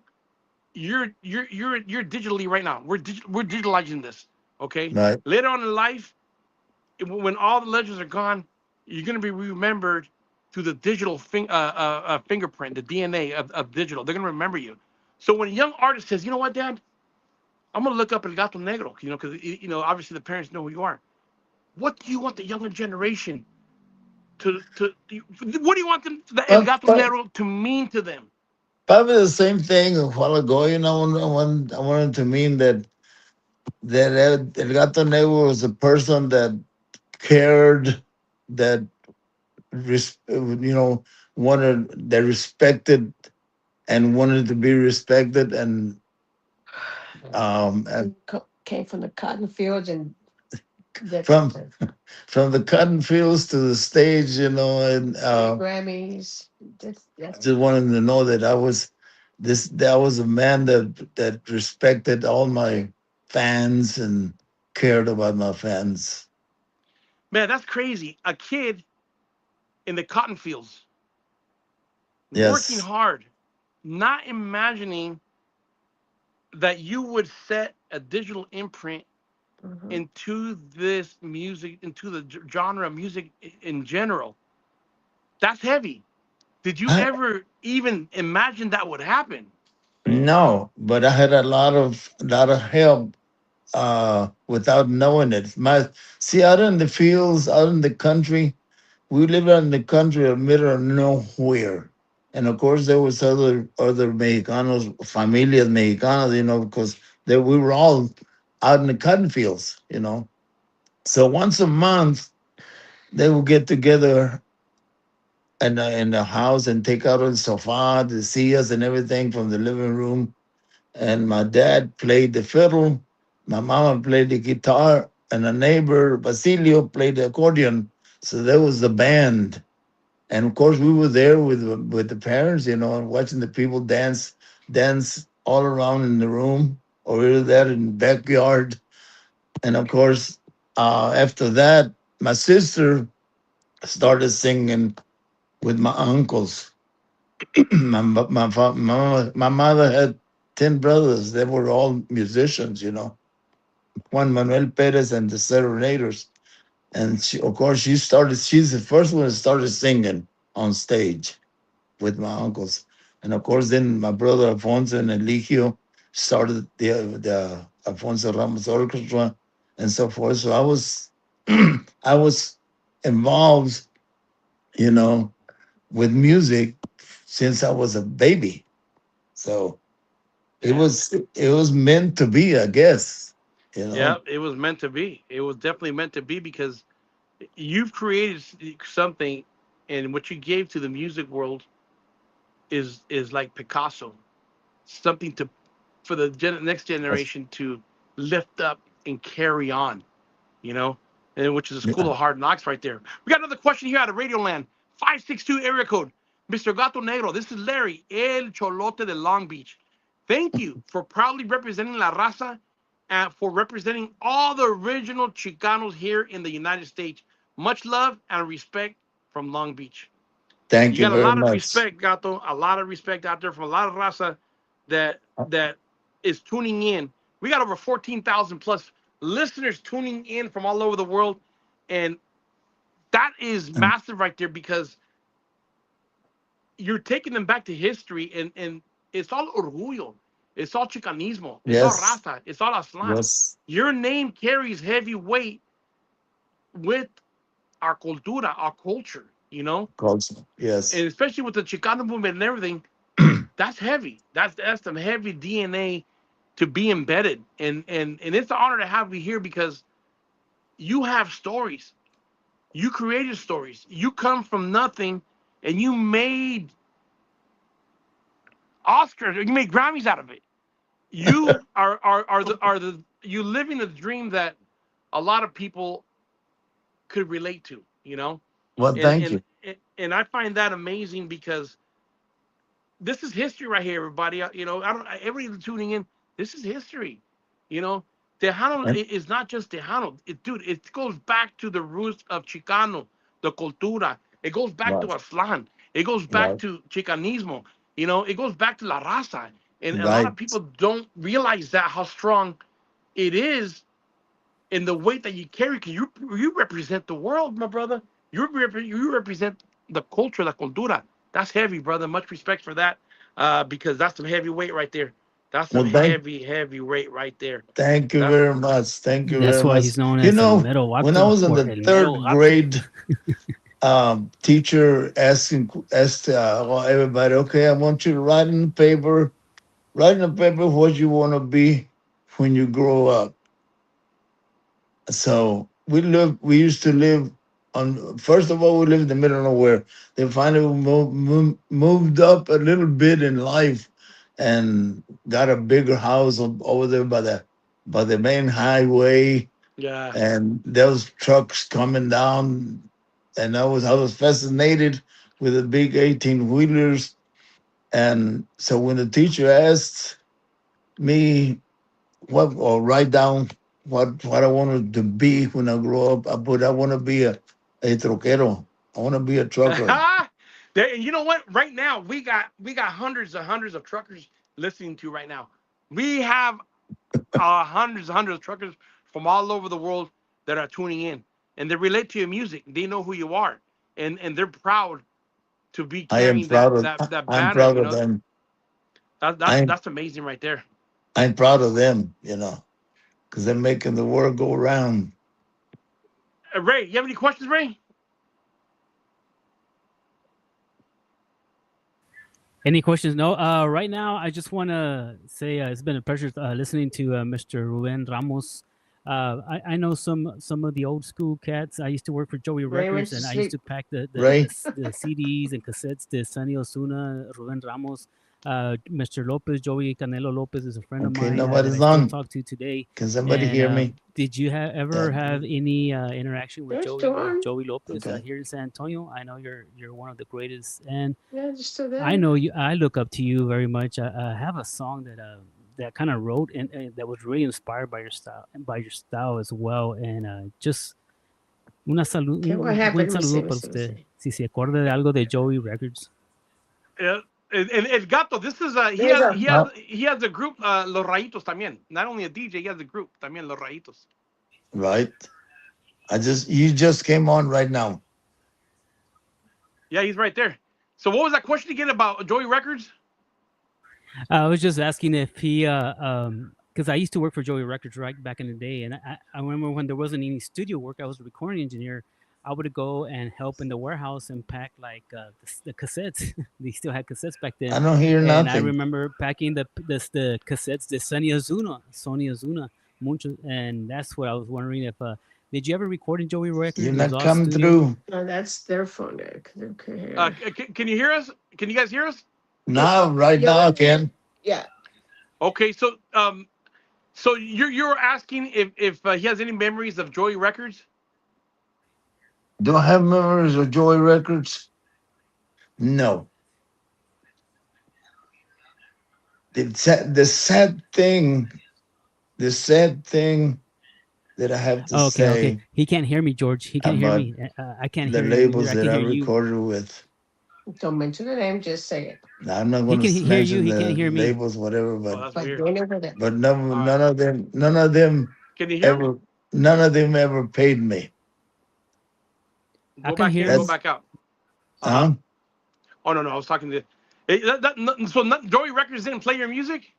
you're digitally right now. We're digitalizing this. Okay. Right. Later on in life, when all the legends are gone, you're gonna be remembered through the digital fingerprint, the DNA of digital. They're gonna remember you. So when a young artist says, you know what, Dad, I'm gonna look up El Gato Negro, because obviously the parents know who you are. What do you want the younger generation to what do you want them El Gato Negro to mean to them? Probably the same thing a while ago. I wanted to mean that El Gato Negro was a person that cared, that wanted, that respected and wanted to be respected, and Came from the cotton fields and from from the cotton fields to the stage, and Grammys. just wanted to know that I was a man that respected all my fans and cared about my fans. Man, that's crazy. A kid in the cotton fields, working Yes. hard, not imagining that you would set a digital imprint into this music, into the genre of music in general. That's heavy. Did you ever even imagine that would happen? No, but I had a lot of help without knowing it. Out in the fields, out in the country, we live out in the country, in the middle of nowhere. And of course, there was other Mexicanos, familias Mexicanas, because we were all out in the cotton fields. So once a month, they would get together in the house and take out on the sofa to see us and everything from the living room. And my dad played the fiddle, my mama played the guitar, and a neighbor, Basilio, played the accordion. So that was the band. And of course, we were there with the parents, and watching the people dance all around in the room, or we were there in the backyard. And of course, after that, my sister started singing with my uncles. My mother had 10 brothers. They were all musicians. Juan Manuel Perez and the Serenaders. And of course, she's the first one that started singing on stage with my uncles. And of course, then my brother Alfonso and Eligio started the Alfonso Ramos Orchestra and so forth. So I was involved, you know, with music since I was a baby. So it was meant to be, I guess. Yeah, it was meant to be. It was definitely meant to be because you've created something, and what you gave to the music world is like Picasso, something for the next generation to lift up and carry on, and which is a school of hard knocks right there. We got another question here out of Radio Land, 562 area code, Mr. Gato Negro. This is Larry, El Cholote de Long Beach. Thank you for proudly representing La Raza and for representing all the original Chicanos here in the United States. Much love and respect from Long Beach. Thank You you got a very lot of much. respect, Gato. A lot of respect out there from a lot of Raza that is tuning in. We got over 14,000 plus listeners tuning in from all over the world, and that is massive right there because you're taking them back to history, and it's all orgullo, it's all chicanismo, it's all Yes. raza, it's all aslan. Yes. Your name carries heavy weight with our cultura, our culture. Culture. Yes. And especially with the Chicano movement and everything, that's heavy. That's some heavy DNA to be embedded. And it's an honor to have you here because you have stories. You created stories. You come from nothing and you made Oscars, you made Grammys out of it. You are you living a dream that a lot of people could relate to. Well, thank you. And I find that amazing because this is history right here, everybody. Everybody tuning in. This is history. Tejano is not just Tejano. It goes back to the roots of Chicano, the cultura. It goes back to Aslan. It goes back to Chicanismo. It goes back to La Raza. And a lot of people don't realize that how strong it is in the weight that you carry. Because you represent the world, my brother. You represent the culture, la cultura. That's heavy, brother. Much respect for that, because that's some heavy weight right there. That's some Well, thank heavy weight right there. thank you That's very much. Thank you That's very why much. he's known You as El know, Mero when I Vato was in or the El Mero third Gato. grade, teacher asked well, everybody, okay, I want you to write in the paper what you want to be when you grow up. So we used to live on, first of all, we lived in the middle of nowhere. Then finally we moved up a little bit in life and got a bigger house over there by the main highway. yeah. And there was trucks coming down. And I was fascinated with the big 18 wheelers. And so when the teacher asked me what or write down what I wanted to be when I grow up. I want to be a troquero. I want to be a trucker. And you know what? Right now we got hundreds of truckers listening to right now. We have hundreds of truckers from all over the world that are tuning in, and they relate to your music. They know who you are, and they're proud to be I am carrying proud that I'm banner. proud of them. I'm That's amazing right there. I'm proud of them, because they're making the world go round. Ray, you have any questions, Ray? Any questions? No. Right now, I just want to say it's been a pleasure listening to Mr. Ruben Ramos. I know some of the old school cats. I used to work for Joey Ray went Records, to and I used sleep. to pack Ray, the CDs and cassettes to Sunny Osuna, Ruben Ramos, Mr. Lopez, Joey Canelo Lopez is a friend of okay, mine that I nobody's still on. talk to today. Can somebody And hear me? did you ever Yeah. have any interaction with They're still on. Joey Lopez Okay. here in San Antonio? I know you're one of the greatest, and Yeah, they're still there. I know you. I look up to you very much. I have a song that kind of wrote and that was really inspired by your style as well. And just Okay, what un buen happened? Let me see. saludo Let me para see. Let me usted. see. Si se acuerda de algo de Joey Records. Yeah. And Gato, this is he There's has a he has No, he has a group, Los Rayitos también. Not only a DJ, he has a group también, Los Rayitos. right. You just came on right now. Yeah, he's right there. So what was that question again about Joey Records? I was just asking if he because I used to work for Joey Records right back in the day, and I remember when there wasn't any studio work, I was a recording engineer. I would go and help in the warehouse and pack like the cassettes. They still had cassettes back then, I don't hear and I nothing. remember packing the cassettes, the Sony Azuna, mucho, and that's what I was wondering if did you ever record in Joey You're Records? Was not all coming studio? through. No, that's their phone there. Okay, Can you hear us? Can you guys hear us? Now, right Yeah. now, I can. Yeah. Okay, so you're asking if he has any memories of Joey Records? Do I have memories of Joy Records? No. The sad thing that I have to Okay, okay. say He can't hear me, George. He can't hear about me. I can't the hear him either. labels I that can I hear you. recorded with. Don't mention the name. Just say it. Now, I'm not He going can to hear you. mention He the can't hear me. labels, whatever, Oh, that's But weird. they never there. but All right. none of them Can you hear me? ever paid me. I Go can back hear in, go him. back out. Huh? Oh no, I was talking to. Joey Records didn't play your music?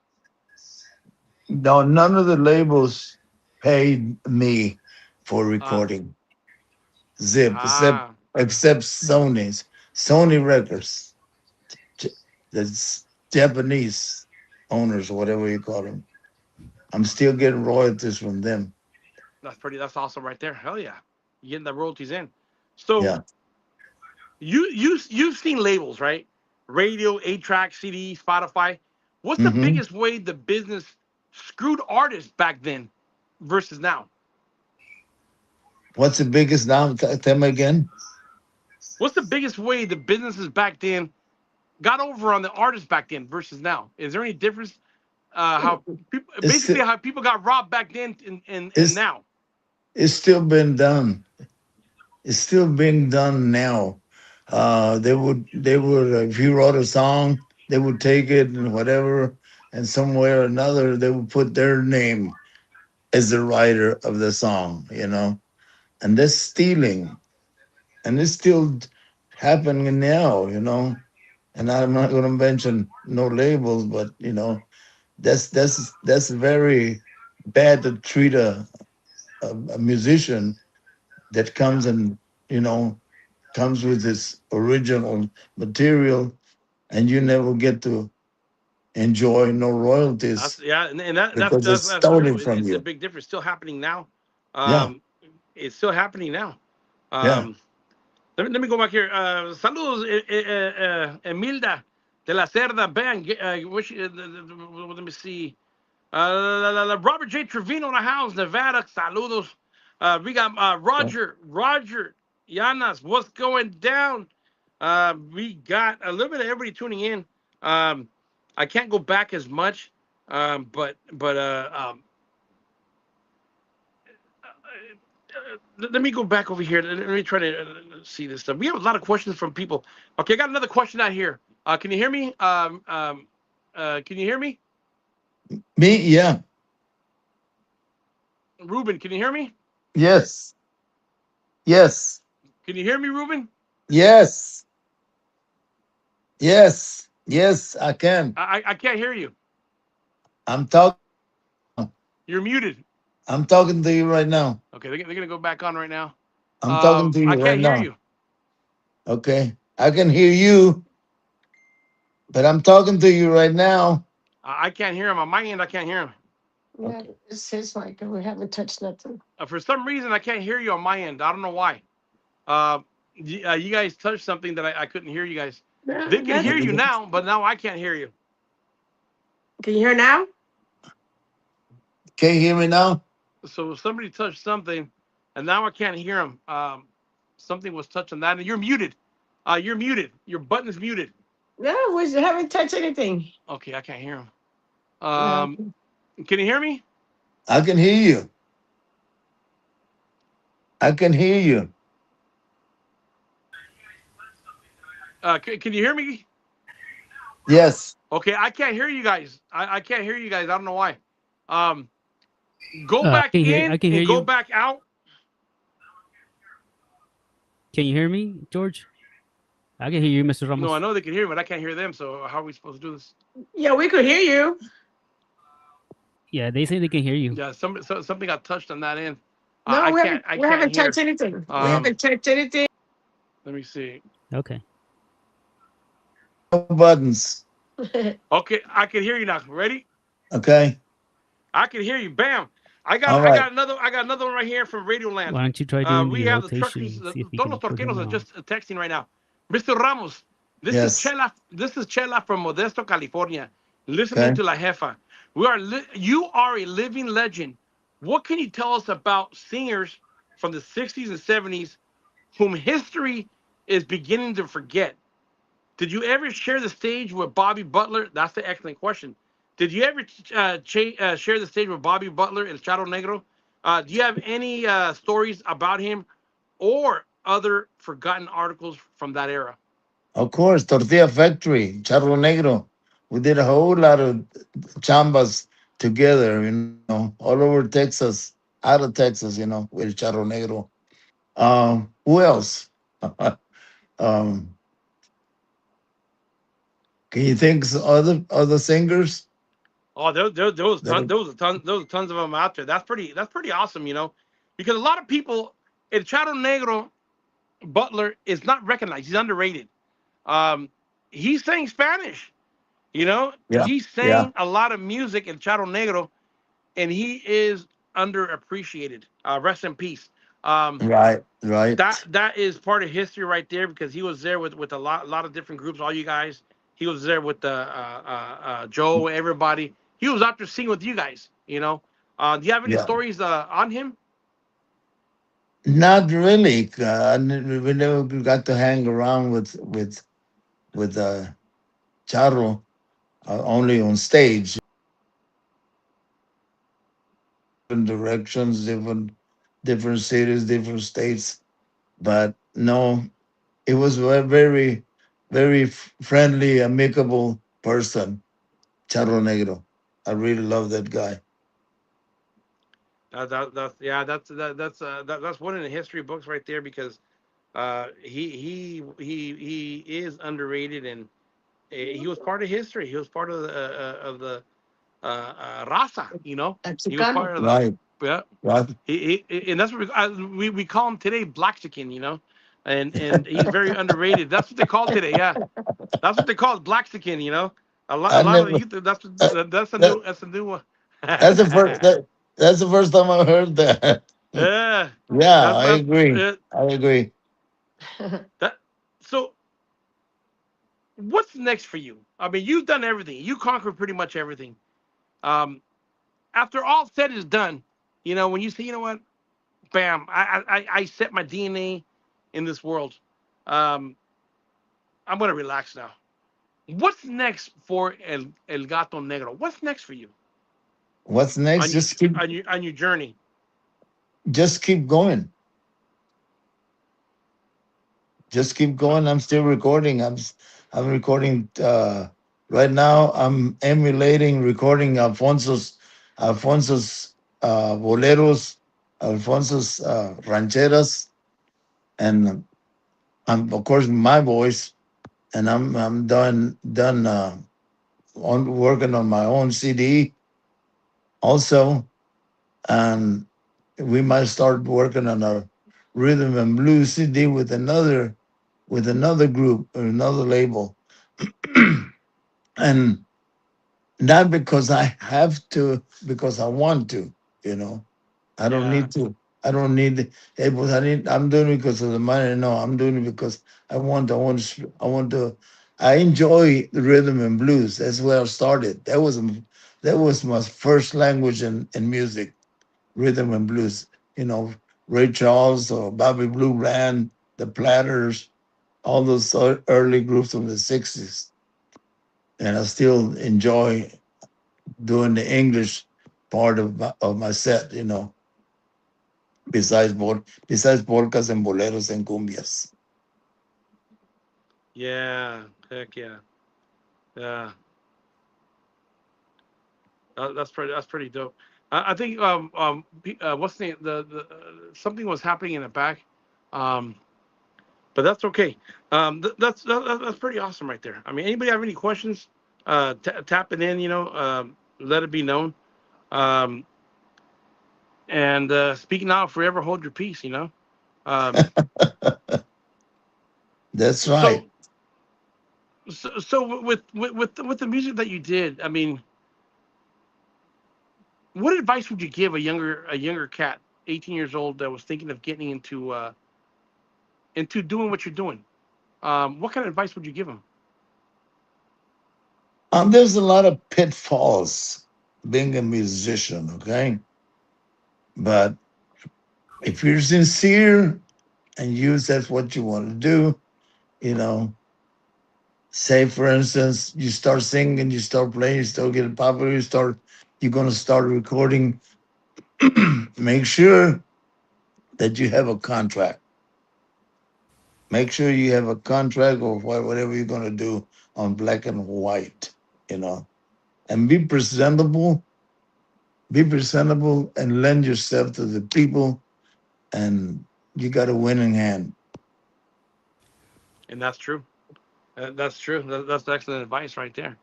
No, none of the labels paid me for Uh, recording. Zip, ah, except Sony Records, the Japanese owners, or whatever you call them. I'm still getting royalties from them. that's awesome right there. Hell yeah, you getting the royalties in. So Yeah. you've seen labels, right? Radio, 8-track, CD, Spotify. What's the Hmm. biggest way the business screwed artists back then versus now? What's the biggest now? Tell me again. What's the biggest way the businesses back then got over on the artists back then versus now? Is there any difference? How people It's basically how people got robbed back then and it's now? it's still been done. It's still being done now. They would if you wrote a song, they would take it and whatever, and somewhere or another they would put their name as the writer of the song, and that's stealing, and it's still happening now, and I'm not going to mention no labels, but that's very bad to treat a musician that comes and you know comes with his original material, and you never get to enjoy no royalties And because it's that's stolen true. from It's a you. big difference. Still happening now. Yeah, It's still happening now. yeah. Um, let me go back here. Saludos, Emilda de la Cerda Band. Let me see. Robert J. Trevino in the house, Nevada. Saludos. We got Roger Yanas. What's going down? We got a little bit of everybody tuning in. I can't go back as much, but let me go back over here. Let me try to see this stuff. We have a lot of questions from people. Okay, I got another question out here. Can you hear me? Can you hear me? Me, yeah. Ruben, can you hear me? Yes, yes, Can you hear me, Ruben? yes, yes. I can. I can't hear you. I'm talking. You're muted. I'm talking to you right now. Okay, they're gonna go back on right now. I'm talking to I you right can't hear now. you. Okay, I can hear you, but I'm talking to you right now. I can't hear him on my end. I can't hear him. Yeah, Okay. it's his mic, and we haven't touched nothing. For some reason, I can't hear you on my end. I don't know why. You guys touched something that I couldn't hear you guys. No, They can hear nothing. you now, but now I can't hear you. Can you hear now? Can you hear me now? So somebody touched something, and now I can't hear them. Something was touched on that, and you're muted. You're muted. Your button is muted. No, we haven't touched anything. Okay, I can't hear him. No. Can you hear me? I can hear you. I can hear you. Can you hear me? Yes. Okay, I can't hear you guys. I can't hear you guys. I don't know why. Go back I in can hear and go you. back out. Can you hear me, George? I can hear you, Mr. No, I Ramos. know they can hear me, but I can't hear them. So how are we supposed to do this? Yeah, we could hear you. Yeah, they say they can hear you. Yeah, something got touched on that end. No, I we can't. haven't. I We can't haven't hear. touched anything. We haven't touched anything. Let me see. Okay. No buttons. Okay, I can hear you now. Ready? Okay. I can hear you. Bam. All I right. got another. I got another one right here from Radio Land. Why don't you try doing We your have the truckers. rotation? See if you Todos can los put torqueros them are on. just texting right now. Mr. Ramos, this is Yes. Chela. This is Chela from Modesto, California. Listening Okay. to La Jefa. You are a living legend. What can you tell us about singers from the 60s and 70s whom history is beginning to forget? Did you ever share the stage with Bobby Butler? That's the excellent question. Did you ever share the stage with Bobby Butler, El Charo Negro? Do you have any stories about him or other forgotten articles from that era? Of course, Tortilla Factory, Charro Negro. We did a whole lot of chambas together, all over Texas, out of Texas, with Charro Negro. Who else? um, can you think of other singers? Oh, there was That tons, are, there was tons of them out there. That's pretty awesome, because a lot of people, El Charo Negro Butler is not recognized. He's underrated. Um, he sang Spanish. yeah, He yeah, sang a lot of music in Charo Negro, and he is underappreciated. Rest in peace. Um, right, that right. that is part of history right there because he was there with a lot of different groups. All you guys, he was there with Joe, everybody. He was out there singing with you guys. Do you have any Yeah, stories on him? not really. We never got to hang around with Charro, only on stage. Different directions, different cities, different states. But no, it was a very, very friendly, amicable person, Charro Negro. I really love that guy. That's one in the history books right there because He is underrated, and he was part of history. He was part of the raza. You know, El he was Chicano. part of the Right. yeah. Right. And that's what we call him today, Black Chicken. You know, and he's very underrated. That's what they call today. Yeah, that's what they call it, Black Chicken. You know, a I lot of the never. youth. Uh, that That's a new one. that's the first. That's the first time I heard that. Yeah, Yeah, that's I that's agree. I agree. that. So what's next for you? I mean, you've done everything. You conquered pretty much everything. Um, After all said is done, you know, when you say, you know what, bam, I set my DNA in this world. Um, I'm gonna relax now. What's next for El Gato Negro? What's next for you What's next? on your journey? Just keep going. Just keep going. I'm still recording. I'm recording right now. I'm emulating recording Alfonso's boleros, Alfonso's rancheras, and I'm of course my voice. And I'm done on working on my own CD also, and we might start working on a rhythm and blues CD with another group or another label. And not because I have to, because I want to, you know. I don't Yeah, need to. I don't need hey, but I'm doing it because of the money. No, I'm doing it because I want to I enjoy the rhythm and blues. That's where I started. That was my first language in music, rhythm and blues. You know, Ray Charles or Bobby Blue Bland, the Platters, all those early groups from the 60s. And I still enjoy doing the English part of my set, you know, besides polkas and boleros and cumbias. yeah, heck yeah, yeah. That's pretty dope. I think what's something was happening in the back, um, but that's okay. That's pretty awesome right there. I mean, anybody have any questions? Tap it in. You know, let it be known. Um, and speak now, forever hold your peace. You know. Um, That's right. so so with the music that you did, I mean, what advice would you give a younger cat, 18 years old, that was thinking of getting into doing what you're doing? What kind of advice would you give them? There's a lot of pitfalls being a musician, okay? But if you're sincere and you that's what you want to do, you know, say for instance, you start singing, you start playing, you start getting popular, you're gonna start recording. Make sure that you have a contract. Make sure you have a contract or whatever you're gonna do on black and white, you know, and be presentable and lend yourself to the people, and you got a winning hand. And that's true. That's true. That's excellent advice right there.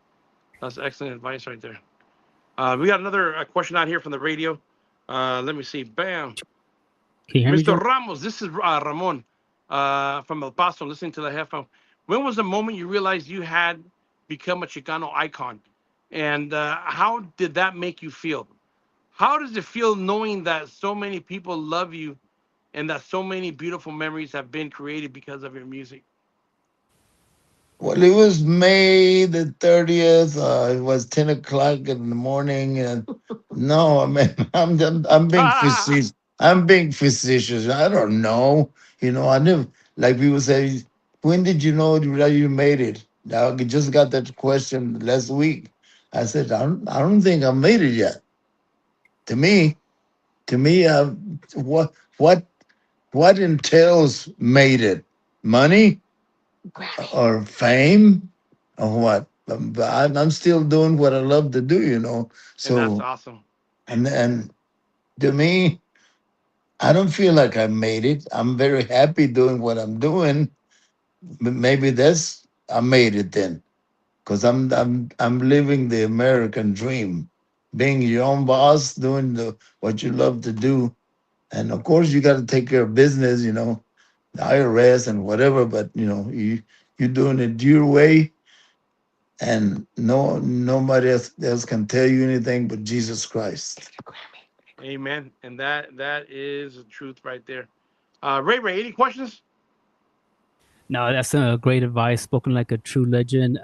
That's excellent advice right there. We got another question out here from the radio. Let me see. Bam. Can you hear me, Mr. George? Ramos, this is Ramon from El Paso, listening to the headphone. When was the moment you realized you had become a Chicano icon? And how did that make you feel? How does it feel knowing that so many people love you and that so many beautiful memories have been created because of your music? Well, it was May the 30th. It was 10 o'clock in the morning. And no, I mean, I'm being facetious. I'm being facetious. I don't know. You know, I never, like people say, when did you know that you made it? I just got that question last week. I said, I don't think I made it yet. To me, to me, what, what, what entails made it? Money? Grammy. Or fame or what. But I'm still doing what I love to do, you know. And that's So awesome. and to me, I don't feel like I made it. I'm very happy doing what I'm doing. But maybe that's I made it then, because I'm living the American dream, being your own boss, doing what you love to do, and of course you got to take care of business, the IRS and whatever. But you're doing it your way, and nobody else can tell you anything but Jesus Christ. Amen. And that is the truth right there. Ray, any questions? No, that's a great advice. Spoken like a true legend.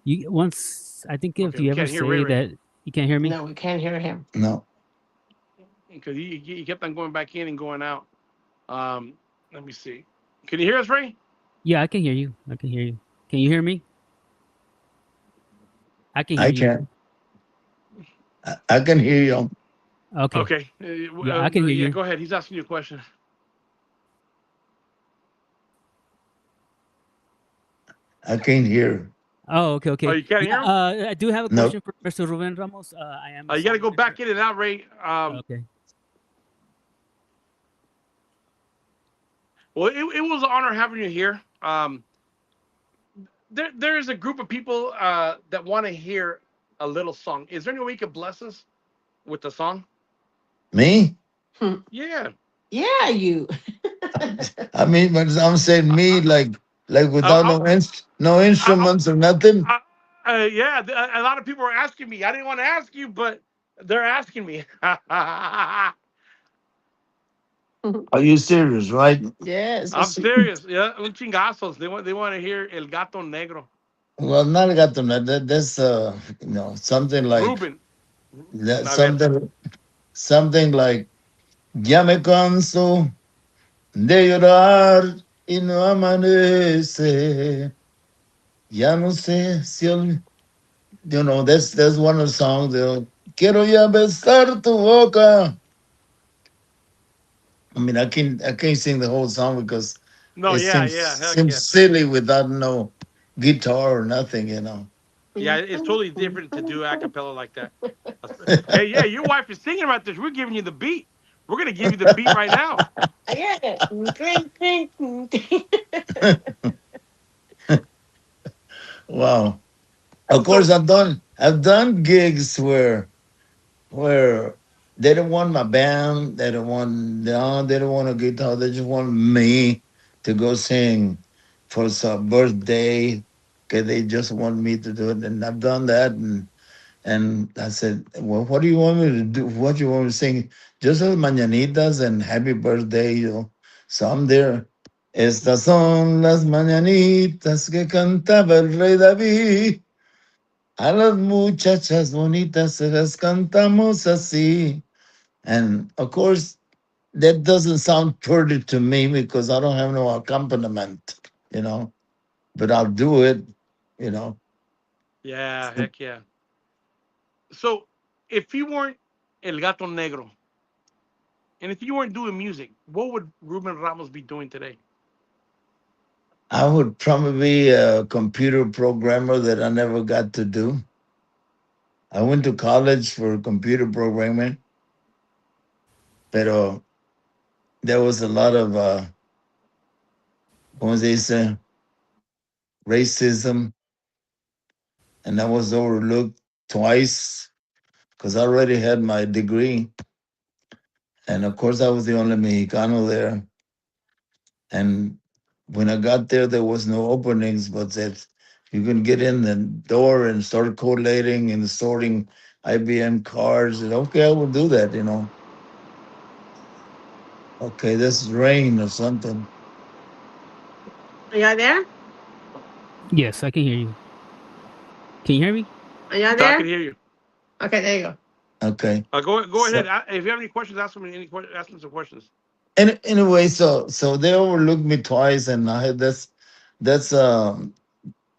You once I think if Okay, we you ever can't hear Ray say Ray that you can't hear me. No, we can't hear him. No, because he kept on going back in and going out. Let me see. Can you hear us, Ray? Yeah, I can hear you. I can hear you. Can you hear me? I can hear I you. can't. I can hear you. Okay. Okay. Yeah, I can hear Yeah, you. go ahead. He's asking you a question. I can't hear. Oh, okay, Oh, okay. you can't Yeah, hear him? I do have a No. question for Mr. Ruben Ramos. I am a You got to go songwriter. back in and out, Ray. Okay. Well, it was an honor having you here. There is a group of people that want to hear a little song. Is there any way you could bless us with the song? Me? Yeah. Yeah, you. I mean, but I'm saying me like without I, no I, instruments or nothing. yeah, a lot of people are asking me. I didn't want to ask you, but they're asking me. Are you serious, right? Yes. I'm serious. Yeah, un chingazos. They want to hear El Gato Negro. Well, not got them. That's something like Ruben. that. A ver. Something like ya me canso de llorar y no amanece. Ya no sé si that's one of the songs. Quiero ya besar tu boca. I mean, I can't sing the whole song because No, it yeah, heck seems yeah. silly without no guitar or nothing. Yeah, it's totally different to do a cappella like that. Hey, yeah, your wife is singing about this. We're giving you the beat. We're going to give you the beat right now. Yeah. Wow. Of course, So, I've done gigs where they don't want my band, they don't want no, they don't want a guitar, they just want me to go sing for some birthday. Okay, they just want me to do it, and I've done that, and I said, well, what do you want me to do? What do you want me to sing? Just as mañanitas and happy birthday. So I'm there. Estas son las mañanitas que cantaba el rey David. A las muchachas bonitas se las cantamos así. And of course, that doesn't sound pretty to me because I don't have no accompaniment, you know, but I'll do it, you know. yeah, heck yeah. So, if you weren't El Gato Negro, and if you weren't doing music, what would Ruben Ramos be doing today? I would probably be a computer programmer that I never got to do. I went to college for computer programming, pero there was a lot of, what was they say, racism, and I was overlooked twice because I already had my degree. And of course, I was the only Mexicano there. And when I got there, there was no openings, but that you can get in the door and start collating and sorting IBM cards. And okay, I will do that. Okay, this is rain or something. Are y'all there? Yes, I can hear you. Can you hear me? Are y'all So I can there? hear you. Okay, there you go. Okay. Go ahead. So If you have any questions, ask me some questions. anyway, so they overlooked me twice, and I had that's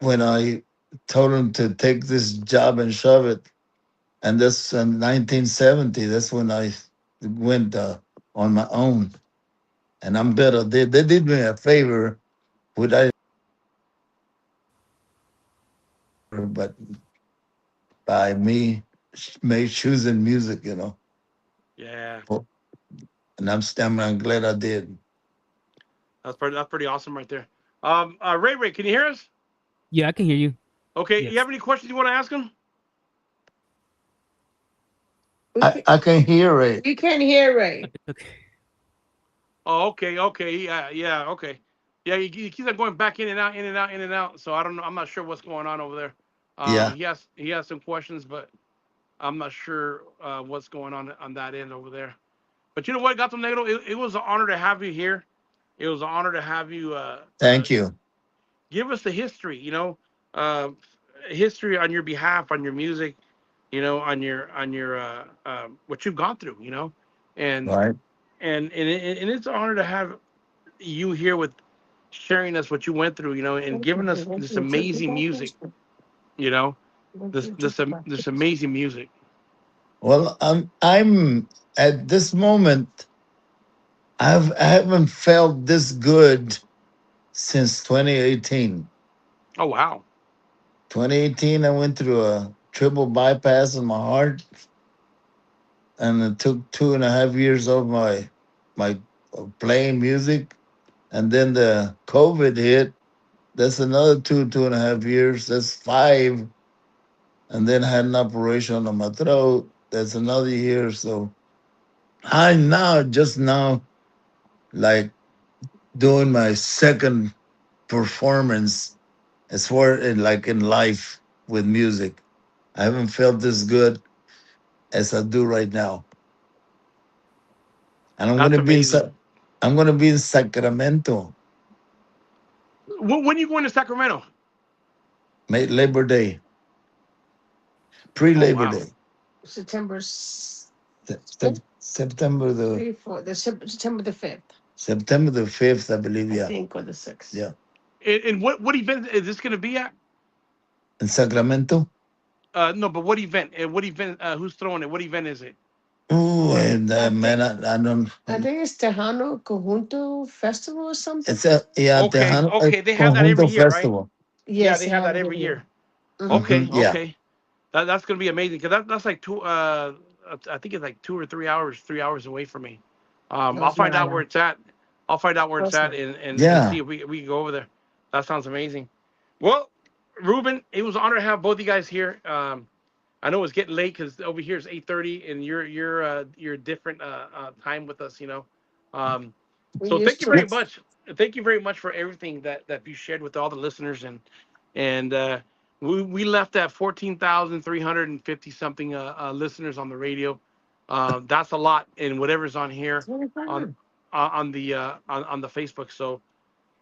when I told them to take this job and shove it. And that's in 1970. That's when I went on my own, and I'm better. They did me a favor, with I but by me choosing music. Yeah. For- and I'm glad I did. That's pretty awesome right there. Ray, can you hear us? Yeah, I can hear you. Okay, you Yes. have any questions you want to ask him? I can hear it. We can't hear Ray. Okay. Oh, okay, yeah, okay. Yeah, he keeps on going back in and out, in and out, in and out. So I don't know. I'm not sure what's going on over there. Yeah, He has some questions, but I'm not sure what's going on that end over there. But you know what, Gato Negro, it was an honor to have you here. It was an honor to have you thank you. give us the history. Uh, history on your behalf, on your music. On your what you've gone through. And Right. and it's an honor to have you here with sharing us what you went through, and giving us this amazing music, you know, this amazing music. Well, I'm at this moment. I haven't felt this good since 2018. Oh wow. 2018, I went through a triple bypass in my heart, and it took 2.5 years of my playing music, and then the COVID hit. That's another 2.5 years. That's five, and then I had an operation on my throat. That's another year. So I now just now like doing my second performance as far like in life with music. I haven't felt this good as I do right now. And That's amazing. I'm gonna be in Sacramento, When you going to Sacramento? Labor Day, Oh pre-Labor wow. Day, September September the 3, 4, September the 5th, September the 5th, I believe. I Yeah, think, or the 6th. yeah, And what event is this going to be at? in Sacramento. No, but what event? And what event? Who's throwing it? What event is it? Oh, and I man, think I don't. I think it's Tejano Conjunto Festival or something. It's a yeah, Okay, Tejano okay, they have that every Conjunto year, right? Festival. Yeah, Yes, they they have have that it every every year. year. Mm-hmm. Okay, Yeah, okay, that's gonna be amazing because that's like two. I think it's like 2 or 3 hours, 3 hours away from me. I'll Those find out Maya. where it's at. I'll find out where it's Those at Maya. and see yeah. if we can go over there. That sounds amazing. Well, Ruben, it was an honor to have both you guys here. I know it's getting late because over here it's 8:30 and you're different time with us. Um, We so thank used you to very it. It's much. Thank you very much for everything that you shared with all the listeners and we left at 14,350 something listeners on the radio. That's a lot, and whatever's on here on 25. on the Facebook. So,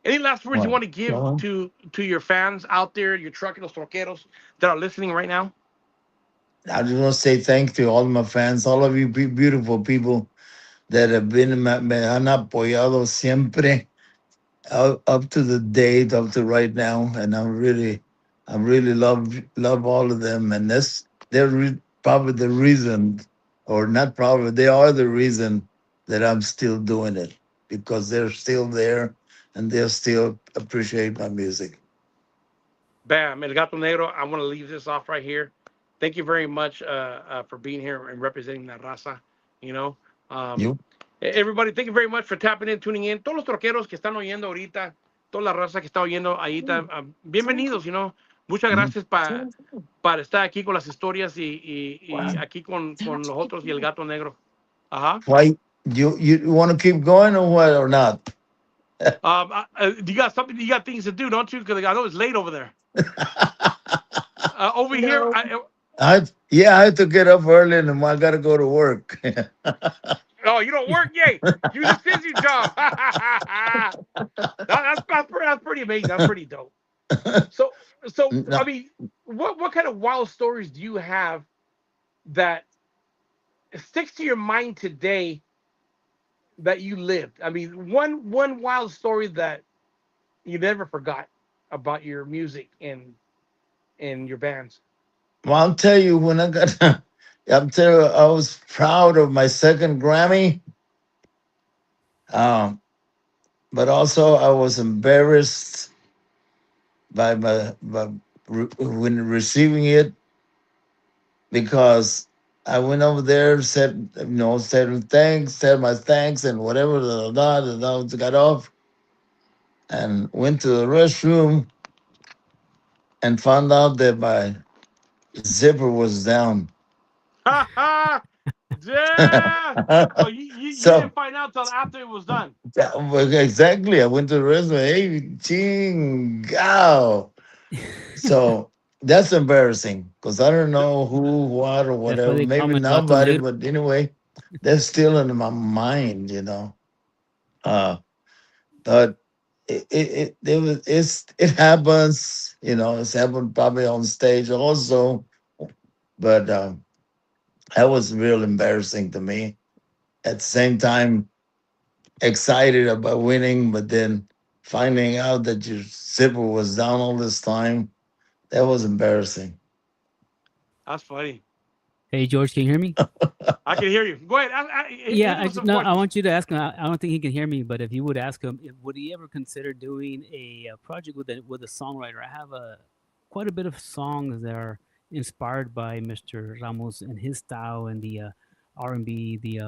any last words you well, want to give well, to your fans out there, your truckeros, troqueros that are listening right now? I just want to say thank you to all my fans, all of you beautiful people that have been me han apoyado siempre up to the date, up to right now, and I really love all of them, and they're probably the reason, or not probably, they are the reason that I'm still doing it because they're still there and they still appreciate my music. Bam, El Gato Negro. I want to leave this off right here. Thank you very much for being here and representing La Raza. You know, um, You, everybody, thank you very much for tapping in, tuning in. Todos los troqueros que están oyendo ahorita, toda la raza que está oyendo ahí, bienvenidos, Muchas mhm. gracias para estar aquí con las historias y aquí con los otros y el Gato Negro. Ajá. Why you want to keep going or what or not? You got something, you got things to do, don't you? Because I know it's late over there. Over here, No, I had to get up early and I got to go to work. oh, you don't work? Yay. Use a sissy job. That's pretty amazing. That's pretty dope. So, I No, mean, what kind of wild stories do you have that sticks to your mind today that you lived? I mean, one wild story that you never forgot about your music and your bands. well, I'll tell you when I got. I'm tell you, I was proud of my second Grammy, um, but also I was embarrassed by when receiving it because I went over there, said my thanks and whatever, got off and went to the restroom and found out that my zipper was down. Ha ha! Yeah. So you didn't So find out till after it was done. well, exactly, I went to the restroom. Hey, chingao. So that's embarrassing because I don't know who, what, or That's why whatever. they call Maybe me Gato nobody, Negro. but anyway, that's still in my mind. Uh, but it happens. It's happened probably on stage also, but that was real embarrassing to me. At the same time, excited about winning, but then finding out that your zipper was down all this time, that was embarrassing. That's funny. Hey, George, can you hear me? I can hear you. Go ahead. Hit Yeah, him with some no, I questions. want you to ask him. I don't think he can hear me, but if you would ask him, would he ever consider doing a project with a songwriter? I have quite a bit of songs that are inspired by Mr. Ramos and his style and the R&B, the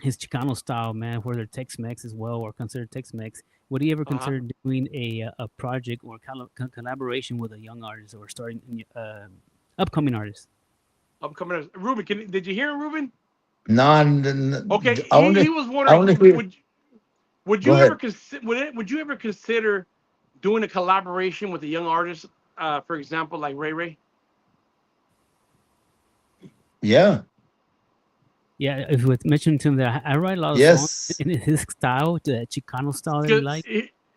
his Chicano style, man, where they're Tex-Mex as well or considered Tex-Mex. Would he ever Uh-huh. consider doing a project or collaboration with a young artist or starting upcoming artist? Upcoming Ruben, did you hear him, Ruben? Okay, I he only, was I wondering, only hear. would Go you ever ahead. would you ever consider doing a collaboration with a young artist, for example, like Ray Ray? Yeah. Yeah, if you mention to him that I write a lot of songs Yes. in his style, the Chicano style that he 'Cause likes.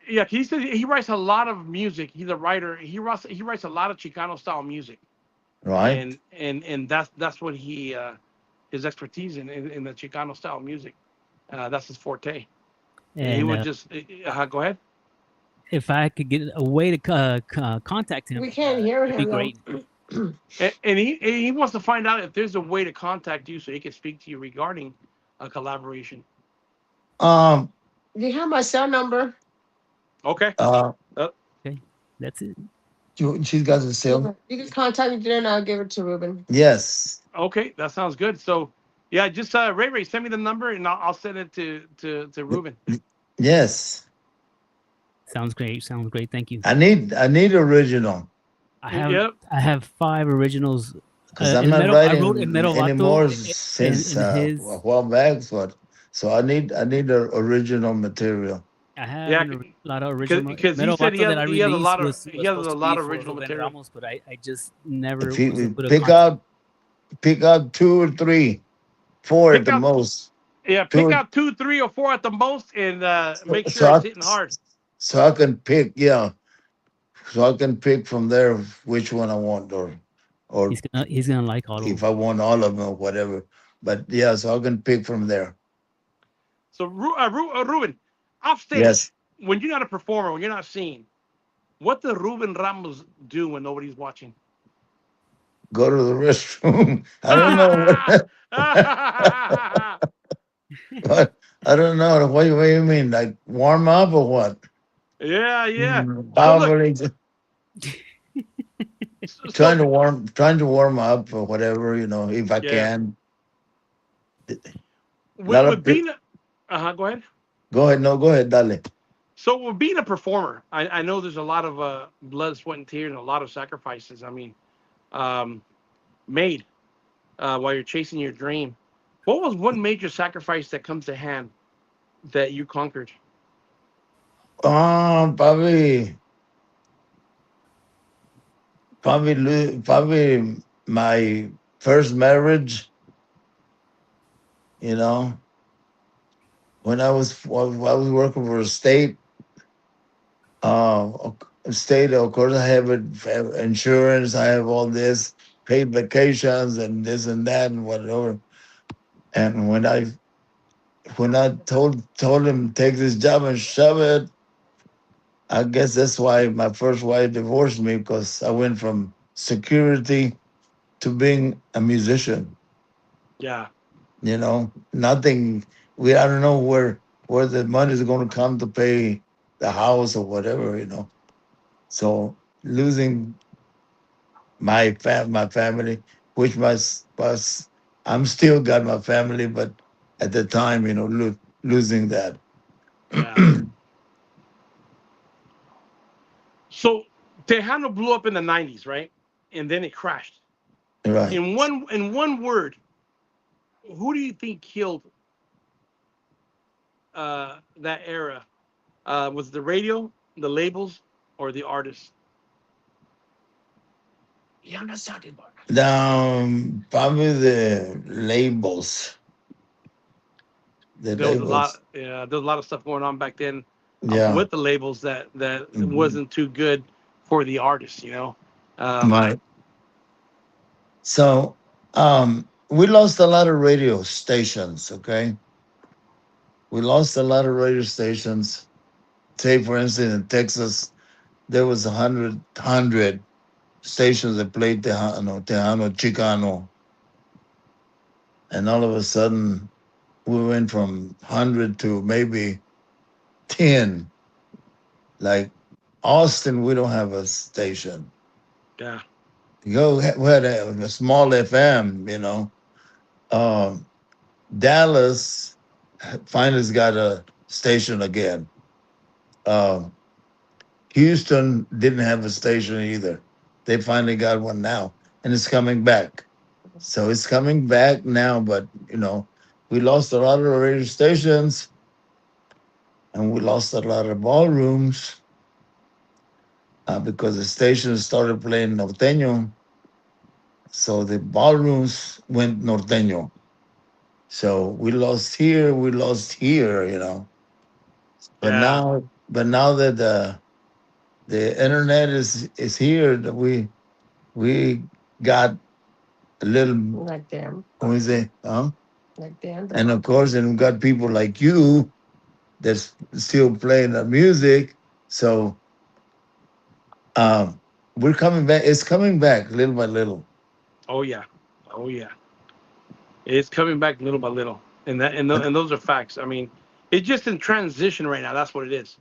yeah, he said he writes a lot of music. He's a writer. He writes a lot of Chicano style music, Right. and that's what he his expertise in the Chicano style music. That's his forte. And he And would just go ahead. if I could get a way to contact him, We can't hear it'd be him though. great. And he wants to find out if there's a way to contact you so he can speak to you regarding a collaboration. Um. Do you have my cell number? Okay. Uh. Okay, that's it. She's got the sale. You can contact me there and I'll give it to Ruben. Yes. Okay, that sounds good. So, yeah, just Ray, send me the number and I'll send it to Ruben. Yes. Sounds great. Sounds great. Thank you. I need original Yep. I have 5 originals. because I'm In not metal, I wrote in writing metal anymore vato since in his. a while back. So I need the original material. I have Yeah, a lot of original because he metal said vato that I he has a released lot of was he has supposed a to be lot of for original Ruben material. Ramos, but I just never If was you able to pick contact. out 2 or 3, 4 at Pick the out most. Yeah, Two pick or, out 2, 3, or 4 at the most, and make sure so it's I hitting hard. so I can pick. Yeah. So I can pick from there which one I want, or He's gonna like all of if them. I want all of them or whatever. But yeah, so I can pick from there. So, Ruben, off Yes. stage, when you're not a performer, when you're not singing, what does Ruben Ramos do when nobody's watching? Go to the restroom. I don't know what. I don't know what you mean. Like warm up or what? Yeah. So look, Probably so trying to warm up or whatever. If I yeah, can. A lot with of people. being, go ahead. Go ahead. No, go ahead, Dale. So with being a performer, I know there's a lot of blood, sweat, and tears, and a lot of sacrifices. I mean, made while you're chasing your dream. What was one major sacrifice that comes to hand that you conquered? Probably probably my first marriage. You know, when I was working for a state, of course, I have insurance. I have all this paid vacations and this and that and whatever. And when I told him take this job and shove it, I guess that's why my first wife divorced me because I went from security to being a musician. Yeah. Nothing. I don't know where the money is going to come to pay the house or whatever. So losing my family, which was I'm still got my family, but at the time, losing that. Yeah. So Tejano blew up in the '90s, right? And then it crashed. Right. In one word, who do you think killed that era? Was the radio, the labels, or the artists? Probably the labels. The There was a lot. labels. Yeah, there was a lot of stuff going on back then Yeah. with the labels that Mhm. wasn't too good for the artists. Um, Right. So we lost a lot of radio stations, okay? We lost a lot of radio stations. Say, for instance, in Texas, there was 100 stations that played Tejano, Chicano. And all of a sudden, we went from 100 to maybe 10. Like Austin, we don't have a station. yeah, We had a small FM. Um, Dallas finally got a station again. Um, Houston didn't have a station either. They finally got one now, and it's coming back. So it's coming back now, but we lost a lot of radio stations, and we lost a lot of ballrooms because the stations started playing norteño. So the ballrooms went norteño. So we lost here, we lost here. But yeah, now that the internet is here, that we got a little, Like them. what we say, huh? Like them. And of course, and we got people like you that's still playing the music. So um, we're coming back. It's coming back little by little. oh yeah, oh yeah. It's coming back little by little, and those are facts. I mean, it's just in transition right now. That's what it is.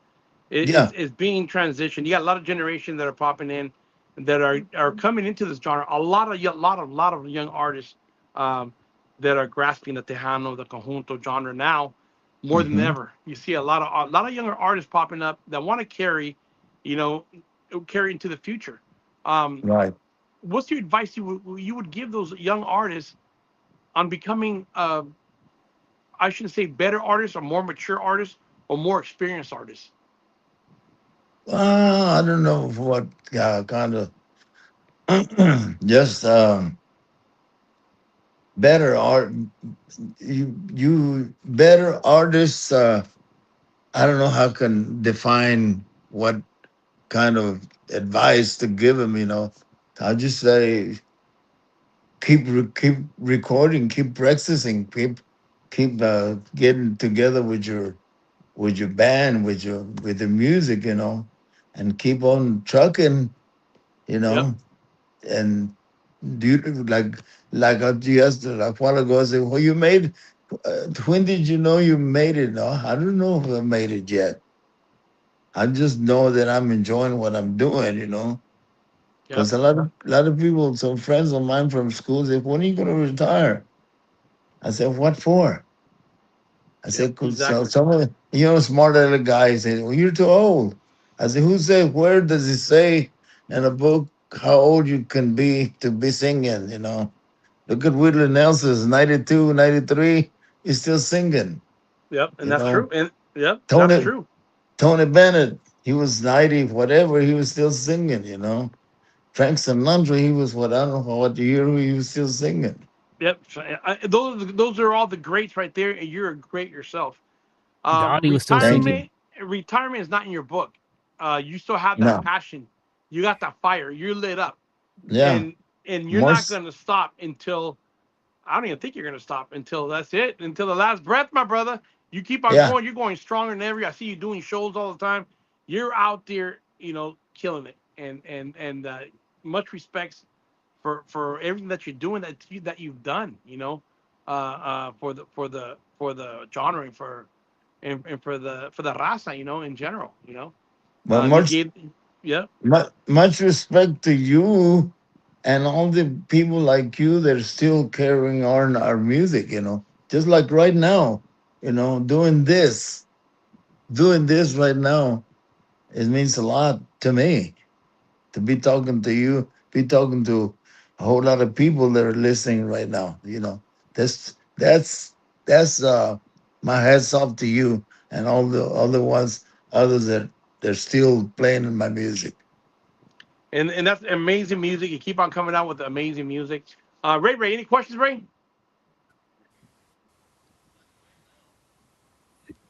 Yeah. It's being transitioned. You got a lot of generation that are popping in, that are coming into this genre. A lot of young artists um, that are grasping the Tejano, the conjunto genre now more than Hmm. ever. You see a lot of younger artists popping up that want to you know, carry into the future. Um, Right. what's your advice you would give those young artists on becoming I shouldn't say better artists or more mature artists or more experienced artists? I don't know what kind of just better art. You better artists. I don't know how can define what kind of advice to give them. I'll just say keep recording, keep practicing, keep getting together with your band, with the music, and keep on trucking, you Yep. know, and do you, like yesterday, like a while ago, I said, well, you made. When did you know you made it? No, I don't know if I made it yet. I just know that I'm enjoying what I'm doing. Yep. Because a lot of people, some friends of mine from school say, when are you gonna retire? I said, what for? I Yep. said, 'cause so Exactly. some of the smart little guys say, well, you're too old. I said, who said, where does it say in a book how old you can be to be singing? Look at Whitney Nelson's 92, 93. He's still singing. Yep. And You that's true. know, And yep, that's Tony true. Tony Bennett, he was 90, whatever, he was still singing. Frank Sinatra, he was what, I don't know what year he was still singing. Yep. So, those are all the greats right there, and you're a great yourself. Gotti was still Thank singing. you. Retirement is not in your book. You still have that No. passion. You got that fire. You're lit up, Yeah. and you're More not s- going to stop until I don't even think you're going to stop until that's it, until the last breath, my brother. You keep on yeah. going. You're going stronger than ever. I see you doing shows all the time. You're out there, killing it, and much respects for everything that you're doing that you've done. For the genre and for the raza, in general. But You much gave, yeah, much respect to you and all the people like you, they're still carrying on our music, just like right now, doing this right now. It means a lot to me to be talking to you, be talking to a whole lot of people that are listening right now. That's my hats off to you and all the other ones, others that they're still playing in my music. And that's amazing music. You keep on coming out with amazing music. Ray, any questions, Ray?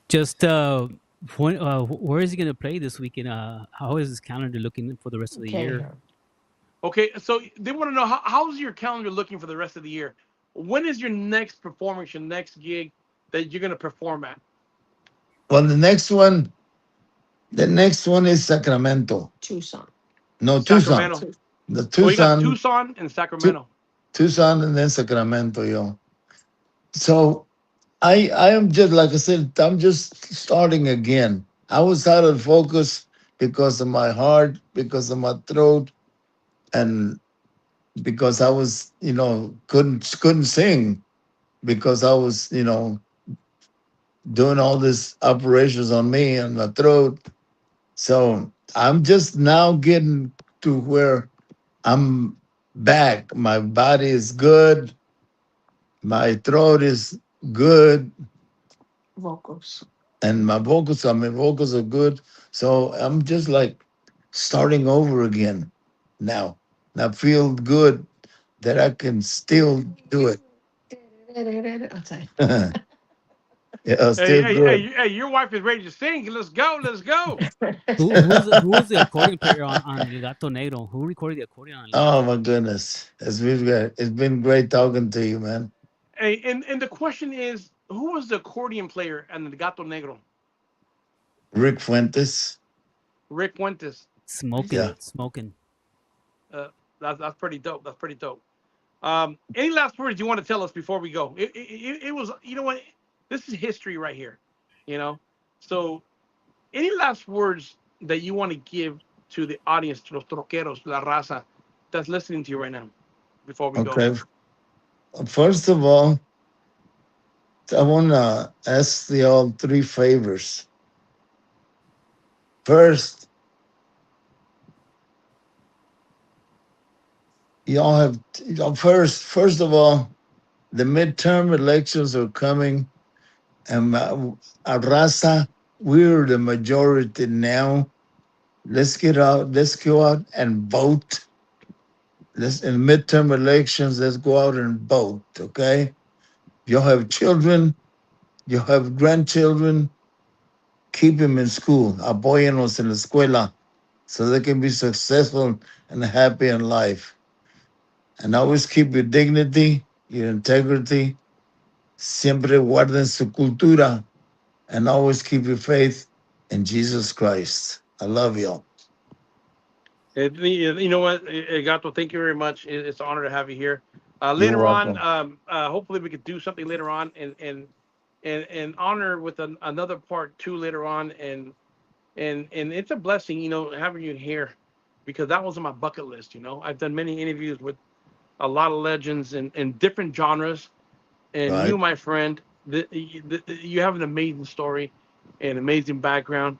Just where is he gonna play this weekend? How is his calendar looking for the rest of the year? Okay, so they want to know how's your calendar looking for the rest of the year? When is your next performance, your next gig that you're gonna perform at? Well, the next one is Sacramento. Tucson. No, Sacramento. Tucson. The Oh, you got Tucson, Tucson and Sacramento. Tucson, and then Sacramento, yo. So I am just like I said, I'm just starting again. I was out of focus because of my heart, because of my throat, and because I was, couldn't sing because I was, doing all these operations on me and my throat. So I'm just now getting to where I'm back. My body is good. My throat is good. Vocals. And my vocals are good. So I'm just like starting over again now. And I feel good that I can still do it. Yeah, still good. Hey, your wife is ready to sing. Let's go. Who was the accordion player on Gato Negro? Who recorded the accordion on Oh Gato? my goodness. It's been great talking to you, man. Hey, and the question is, who was the accordion player and the Gato Negro? Rick Fuentes. Rick Fuentes. Smoking. That's pretty dope. Any last words you want to tell us before we go? It was, you know what? This is history right here, So, any last words that you want to give to the audience, to los troqueros, la raza that's listening to you right now, before we go? Okay. First of all, I want to ask you all three favors. First, y'all have first of all, the midterm elections are coming, and Raza, we're the majority now. Let's go out and vote. In midterm elections, let's go out and vote, okay? You have children, you have grandchildren, keep them in school, apóyenlos en la escuela, so they can be successful and happy in life. And always keep your dignity, your integrity, siempre guarden su cultura, and always keep your faith in Jesus Christ. I love y'all. You know what, Gato, thank you very much. It's an honor to have you here. You're Later on, welcome. hopefully we could do something later on and honor with another part two later on. And it's a blessing, having you here, because that was on my bucket list. I've done many interviews with a lot of legends in different genres. And Right. you, my friend, you have an amazing story, an amazing background,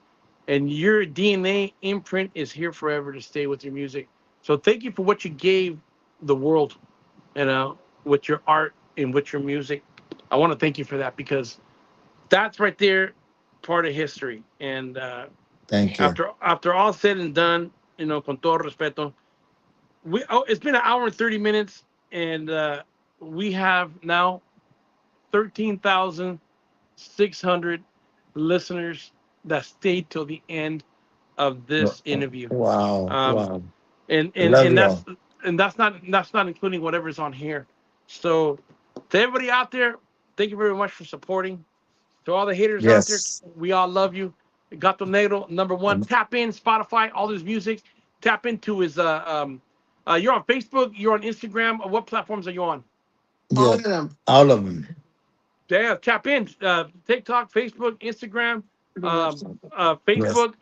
and your DNA imprint is here forever to stay with your music. So thank you for what you gave the world, with your art and with your music. I want to thank you for that, because that's right there, part of history. And Thank you. after all said and done, con todo respeto, it's been an hour and 30 minutes, and we have now 13,600 listeners that stayed till the end of this interview. Wow. Wow. And Love and y'all. that's not including whatever's on here. So, to everybody out there, thank you very much for supporting. To all the haters out there, Yes. we all love you. Gato Negro, #1. Tap in Spotify, all his music. Tap into his you're on Facebook, you're on Instagram. What platforms are you on? All Yeah. of them. All of them. Yeah, tap in. TikTok, Facebook, Instagram, The website. Yes. Facebook,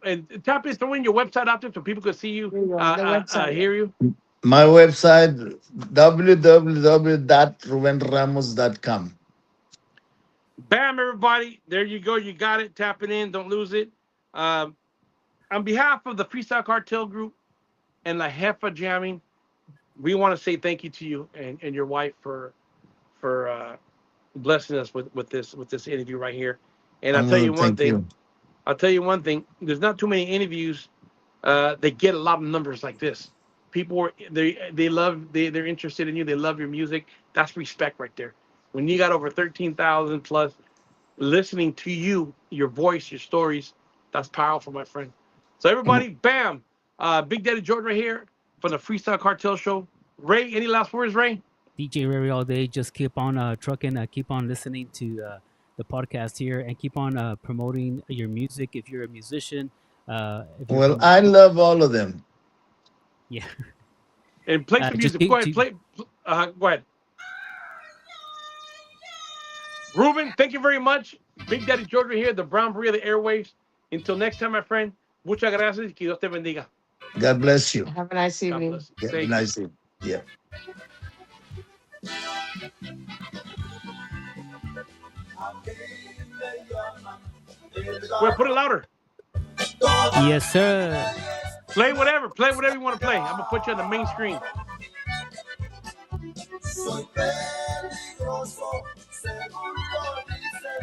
and tap in. Throw in your website out there so people can see you, There you go, the website. hear you. My website, www.rubenramos.com. Bam, everybody. There you go. You got it. Tap it in. Don't lose it. On behalf of the Freestyle Cartel group and La Jefa Jamming, we want to say thank you to you and your wife for blessing us with this interview right here. And I'll tell you one thing. I'll tell you one thing. There's not too many interviews that get a lot of numbers like this. People they're interested in you. They love your music. That's respect right there. When you got over 13,000 plus listening to you, your voice, your stories, that's powerful, my friend. So everybody, bam, Big Daddy George right here from the Freestyle Cartel Show. Ray, any last words, Ray? DJ Ray all day. Just keep on trucking. Keep on listening to the podcast here, and keep on promoting your music if you're a musician. Well, I love all of them. Yeah. And play some music. Go ahead. Go ahead. Ruben, thank you very much. Big Daddy George right here, the Brown Beret of the airwaves. Until next time, my friend. Muchas gracias. Que Dios te bendiga. God bless you. Have a nice evening. Have a nice evening. Yeah. Wait, put it louder. Yes, sir. Play whatever you want to play. I'm gonna put you on the main screen. Soy peligroso, según lo dicen,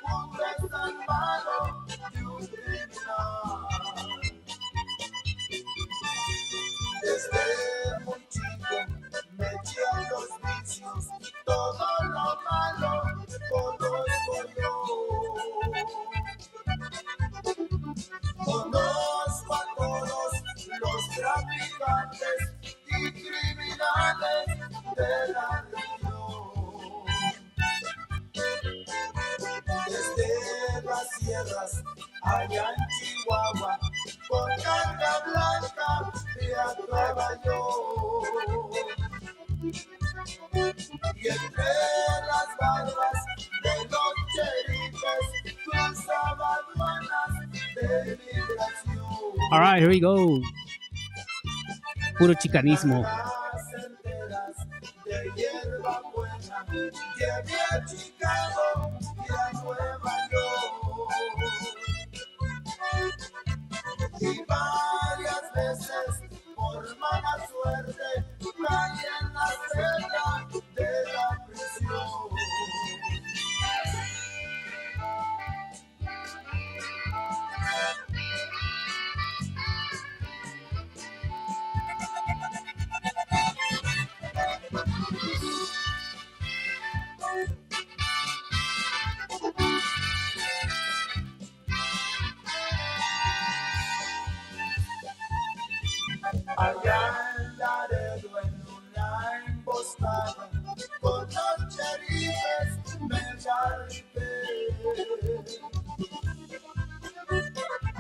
un tan malo y un criminal. Desde muy chico me eché a los vicios, todo lo malo conozco yo. Conozco a todos los traficantes y criminales de la región. Desde las sierras allá en Chihuahua, con carga blanca viajaba yo. Y entre las barbas de los cherifes cruzaba aduanas de migración. All right, here we go. Puro chicanismo. De hierba buena, llegué a Chicago y a Nueva York. Y varias veces, por mala suerte, caí en la celda de la prisión. Allá en Laredo en una emboscada con los cherifes me garrité.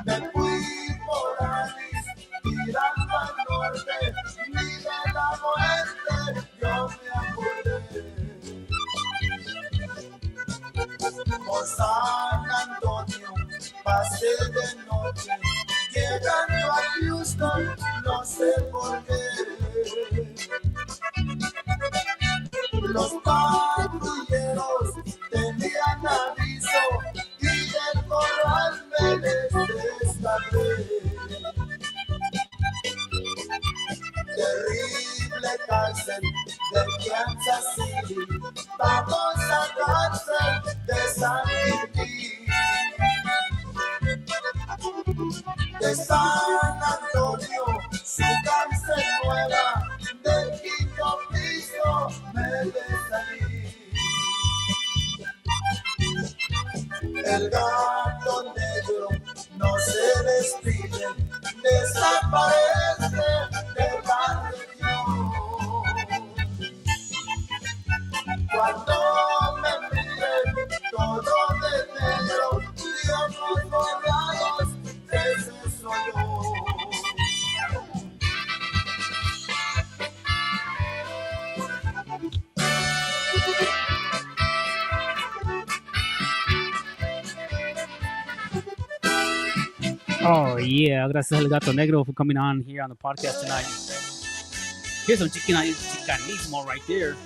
Me fui por Alice tirando al norte, ni de la muerte yo me acordé. Por San Antonio pasé de noche, llegando a Houston, no sé por qué. Los patrulleros tenían aviso y del corral me les escapé. Terrible cárcel de Kansas City, vamos a cárcel de San Quintín. De San Antonio, su cárcel nueva, del quinto piso me desalí. El gato negro no se despide, desaparece de la región. Cuando me miren todo de negro y ojos borrados, ese soy yo. Oh, yeah. Gracias al Gato Negro for coming on here on the podcast tonight. Here's some chicanismo right there.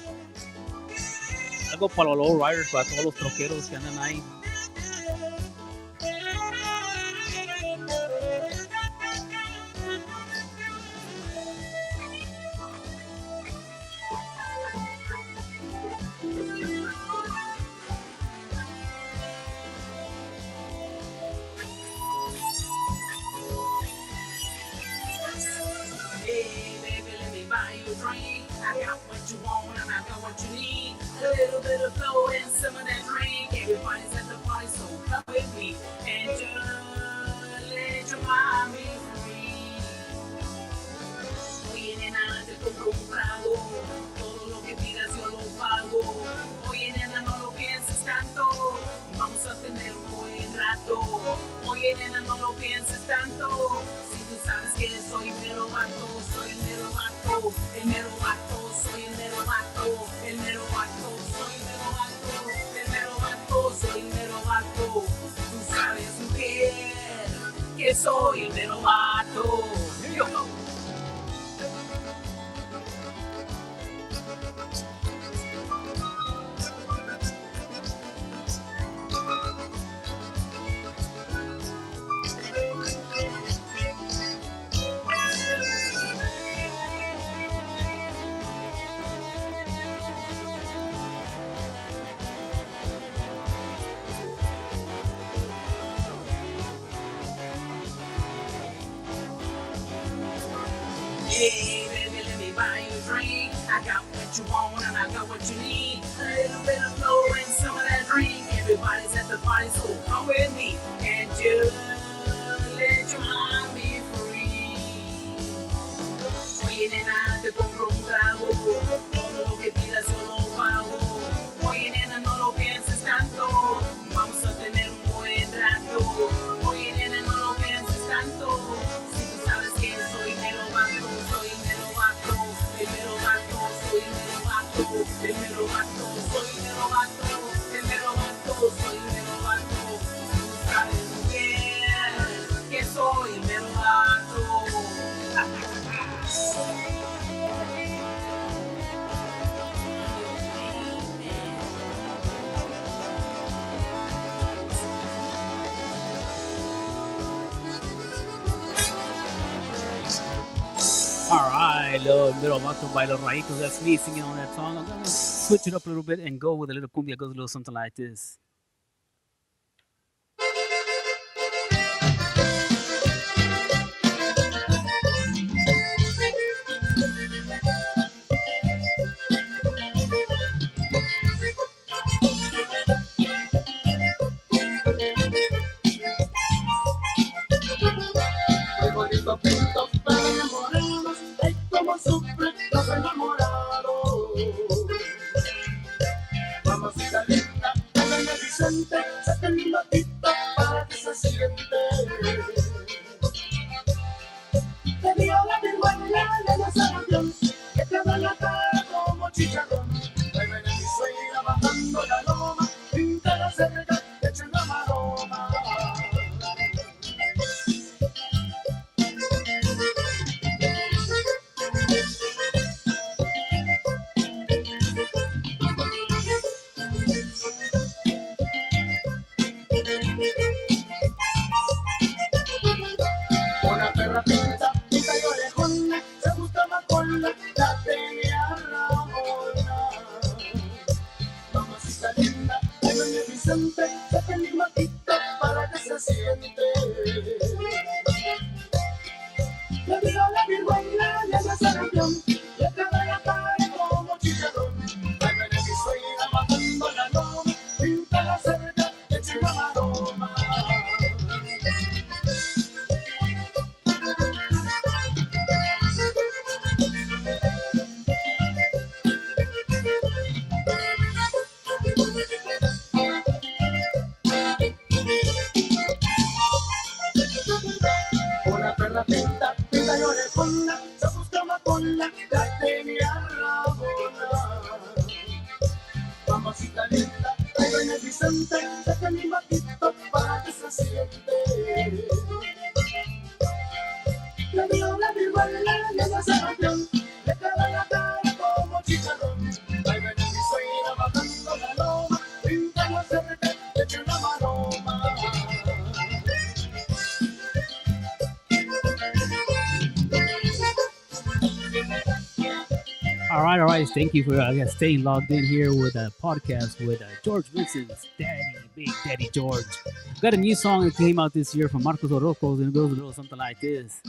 Algo para los low riders, para todos los troqueros que andan ahí. I got what you want and I got what you need. A little bit of flow and some of that drink. Everybody's at the party, so come with me and just let your mind be free. Hoy nena te compro un trago, todo lo que pidas yo lo pago. Oye nena no lo pienses tanto, vamos a tener un buen rato. Oye nena no lo pienses tanto, si tú sabes que soy mero vato, soy el mero vato, el mero vato. Soy el mero vato, el mero vato, soy el mero vato, el mero vato, soy el mero vato. Tú sabes, mujer, que soy el mero vato. Yo. Hey, baby, let me buy you a drink. I got what you want and I got what you need. A little bit of flow and some of that drink. Everybody's at the party, so come with me and just let your mind be free. Oye, nena, te compro un trago. Todo lo que pidas yo lo pago. Oye, nena, no lo pienses tanto. Vamos a tener un buen rato. Oye, nena, no lo pienses tanto. Si tú sabes que soy mero vato, soy mero vato, el mero vato, soy mero vato, el mero vato, soy mero vato, el mero vato, soy mero vato. Tú sabes bien que soy mero vato. Alright, little vato by los rayitos. That's me singing on that song. I'm gonna switch it up a little bit and go with a little cumbia. It goes a little something like this. Como sufren los enamorados. Mamacita linda, ven a Vicente, saca mi matita para que se siente. Te dio la viruela de la sarampión, que te da la cara como chicharrón. Ahí viene mi suegra bajando la loma, pinta la cerca, echa una maroma. Una perra pinta y orejona, se gustaba con la tenía Ramona. Mamacita linda, ahí viene Vicente, saca mi matita para que se siente. Le dio la viruela y la sarampión, le quedó la cara como chicharrón. Ahí viene mi suegra bajando la loma, pinta la cerca, echa una maroma. Una perra pinta y orejona, se buscaba con la tenía Ramona. Mamacita linda, ahí viene Vicente, saca mi matita para que se siente. Le dio la viruela y la sarampión, le quedó la All right. Thank you for staying logged in here with a podcast with George Vincent's daddy, Big Daddy George. Got a new song that came out this year from Marcos Orozco's, and it goes a little something like this.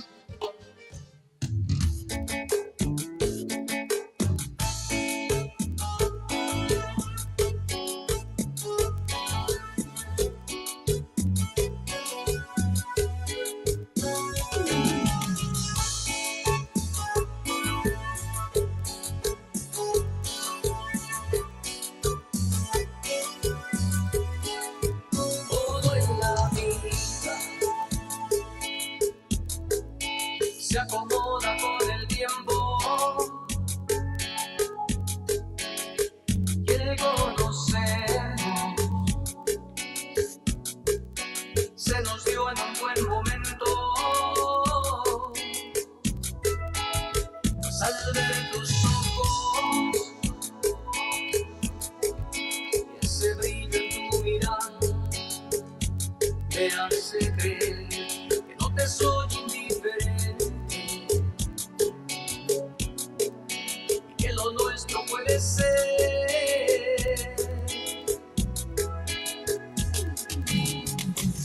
Se acomoda con el tiempo. Que conocemos. Se nos dio en un buen momento. Al ver tus ojos y ese brillo en tu mirada me hace creer que no te soy indiferente. Nuestro puede ser.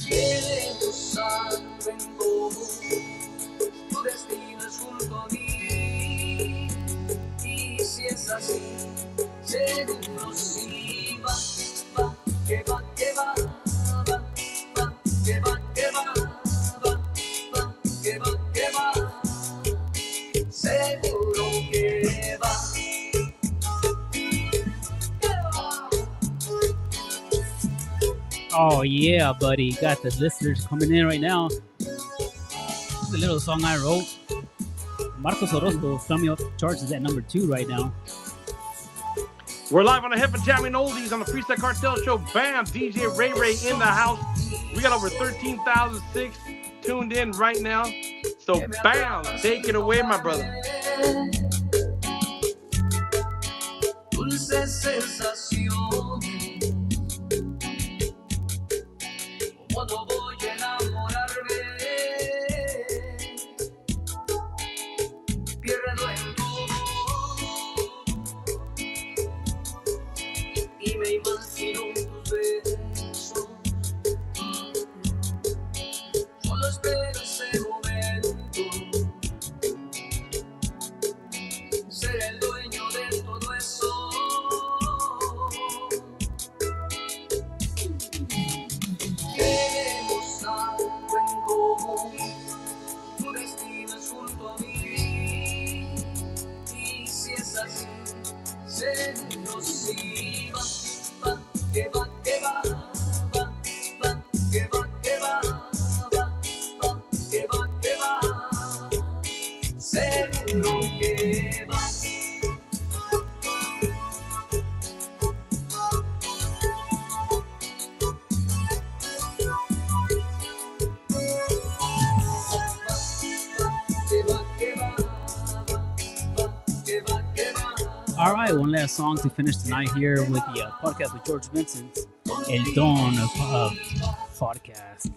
Queremos algo en común. Tu destino es junto a mí. Y si es así, seguro sí va, que va, que va, que va, que va, que va, que va, seguro que va. Oh yeah, buddy. Got the listeners coming in right now. This is a little song I wrote. Marcos Orozco, Flammy Charts is at number 2 right now. We're live on the Hip and Jamming Oldies on the Freestyle Cartel Show. Bam! DJ Ray Ray in the house. We got over 13,006 tuned in right now. So bam! Take it away, my brother. Dulce sensación. Cuando voy a enamorarme, pierdo en todo y me imagino tus besos. Solo espero ese momento, ser el dueño de todo eso. Queremos algo en común, tu destino es junto a mí. Y si es así, seguro sí va, que va, que va, que va, que va, que va, que va, seguro que va. All right, one last song to finish tonight here with the podcast with George Vincent, El Don of podcast.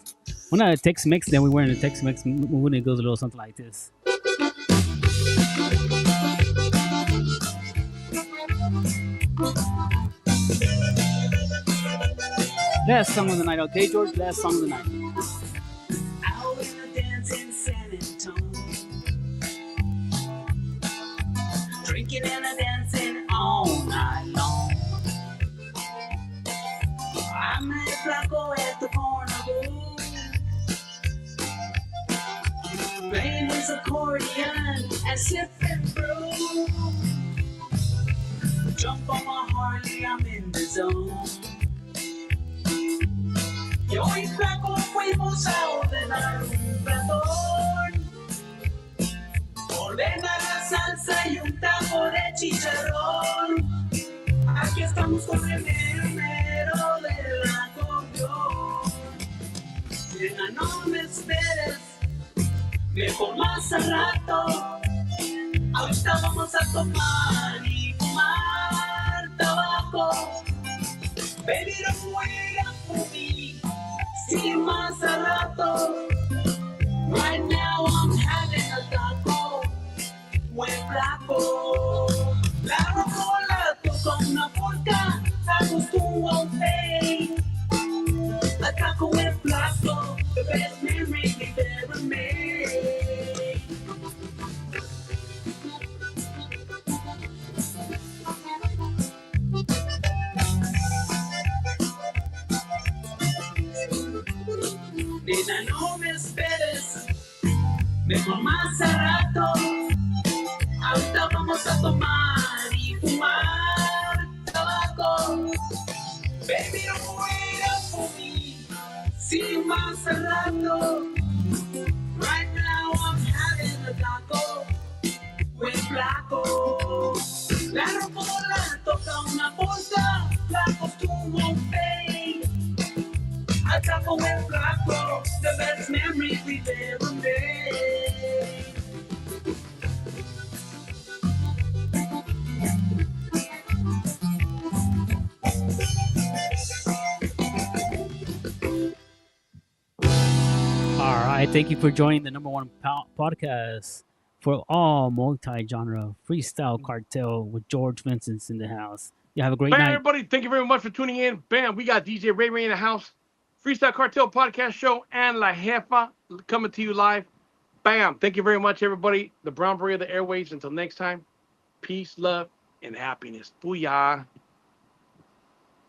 We're not a Tex-Mex, then we were in a Tex-Mex when it goes a little something like this. Last song of the night, okay, George? Last song of the night. Out in the dance in San Antonio, drinking and a dancing all night long. I met Flaco at the carnival, playing his accordion and sipping brew. Jump on my Harley, I'm in the zone. Yo y Flaco fuimos a ordenar un platón. Ordena la salsa y un taco de chicharrón. Aquí estamos con el mero del acordeón. Nena, no me esperes, mejor más al rato. Ahorita vamos a tomar y fumar tabaco. Baby, don't wait up for me. See más al rato. Right now I'm having a taco. Muy flaco. más a rato. Ahorita vamos a tomar y fumar tabaco. Baby, don't wait up for me. See you más a rato. Right now I'm having a taco with flaco. La rocola toca una bolsa, flacos tú won't pay. A taco with flaco, the best memories we've ever made. All right, thank you for joining the #1 podcast for all multi-genre freestyle cartel with George Vincent's in the house. You have a great Bam, night. everybody. Thank you very much for tuning in. Bam, we got DJ Ray Ray in the house. Freestyle Cartel podcast show and La Jefa coming to you live. Bam. Thank you very much, everybody. The Brown Beret of the airwaves. Until next time, peace, love, and happiness. Booyah.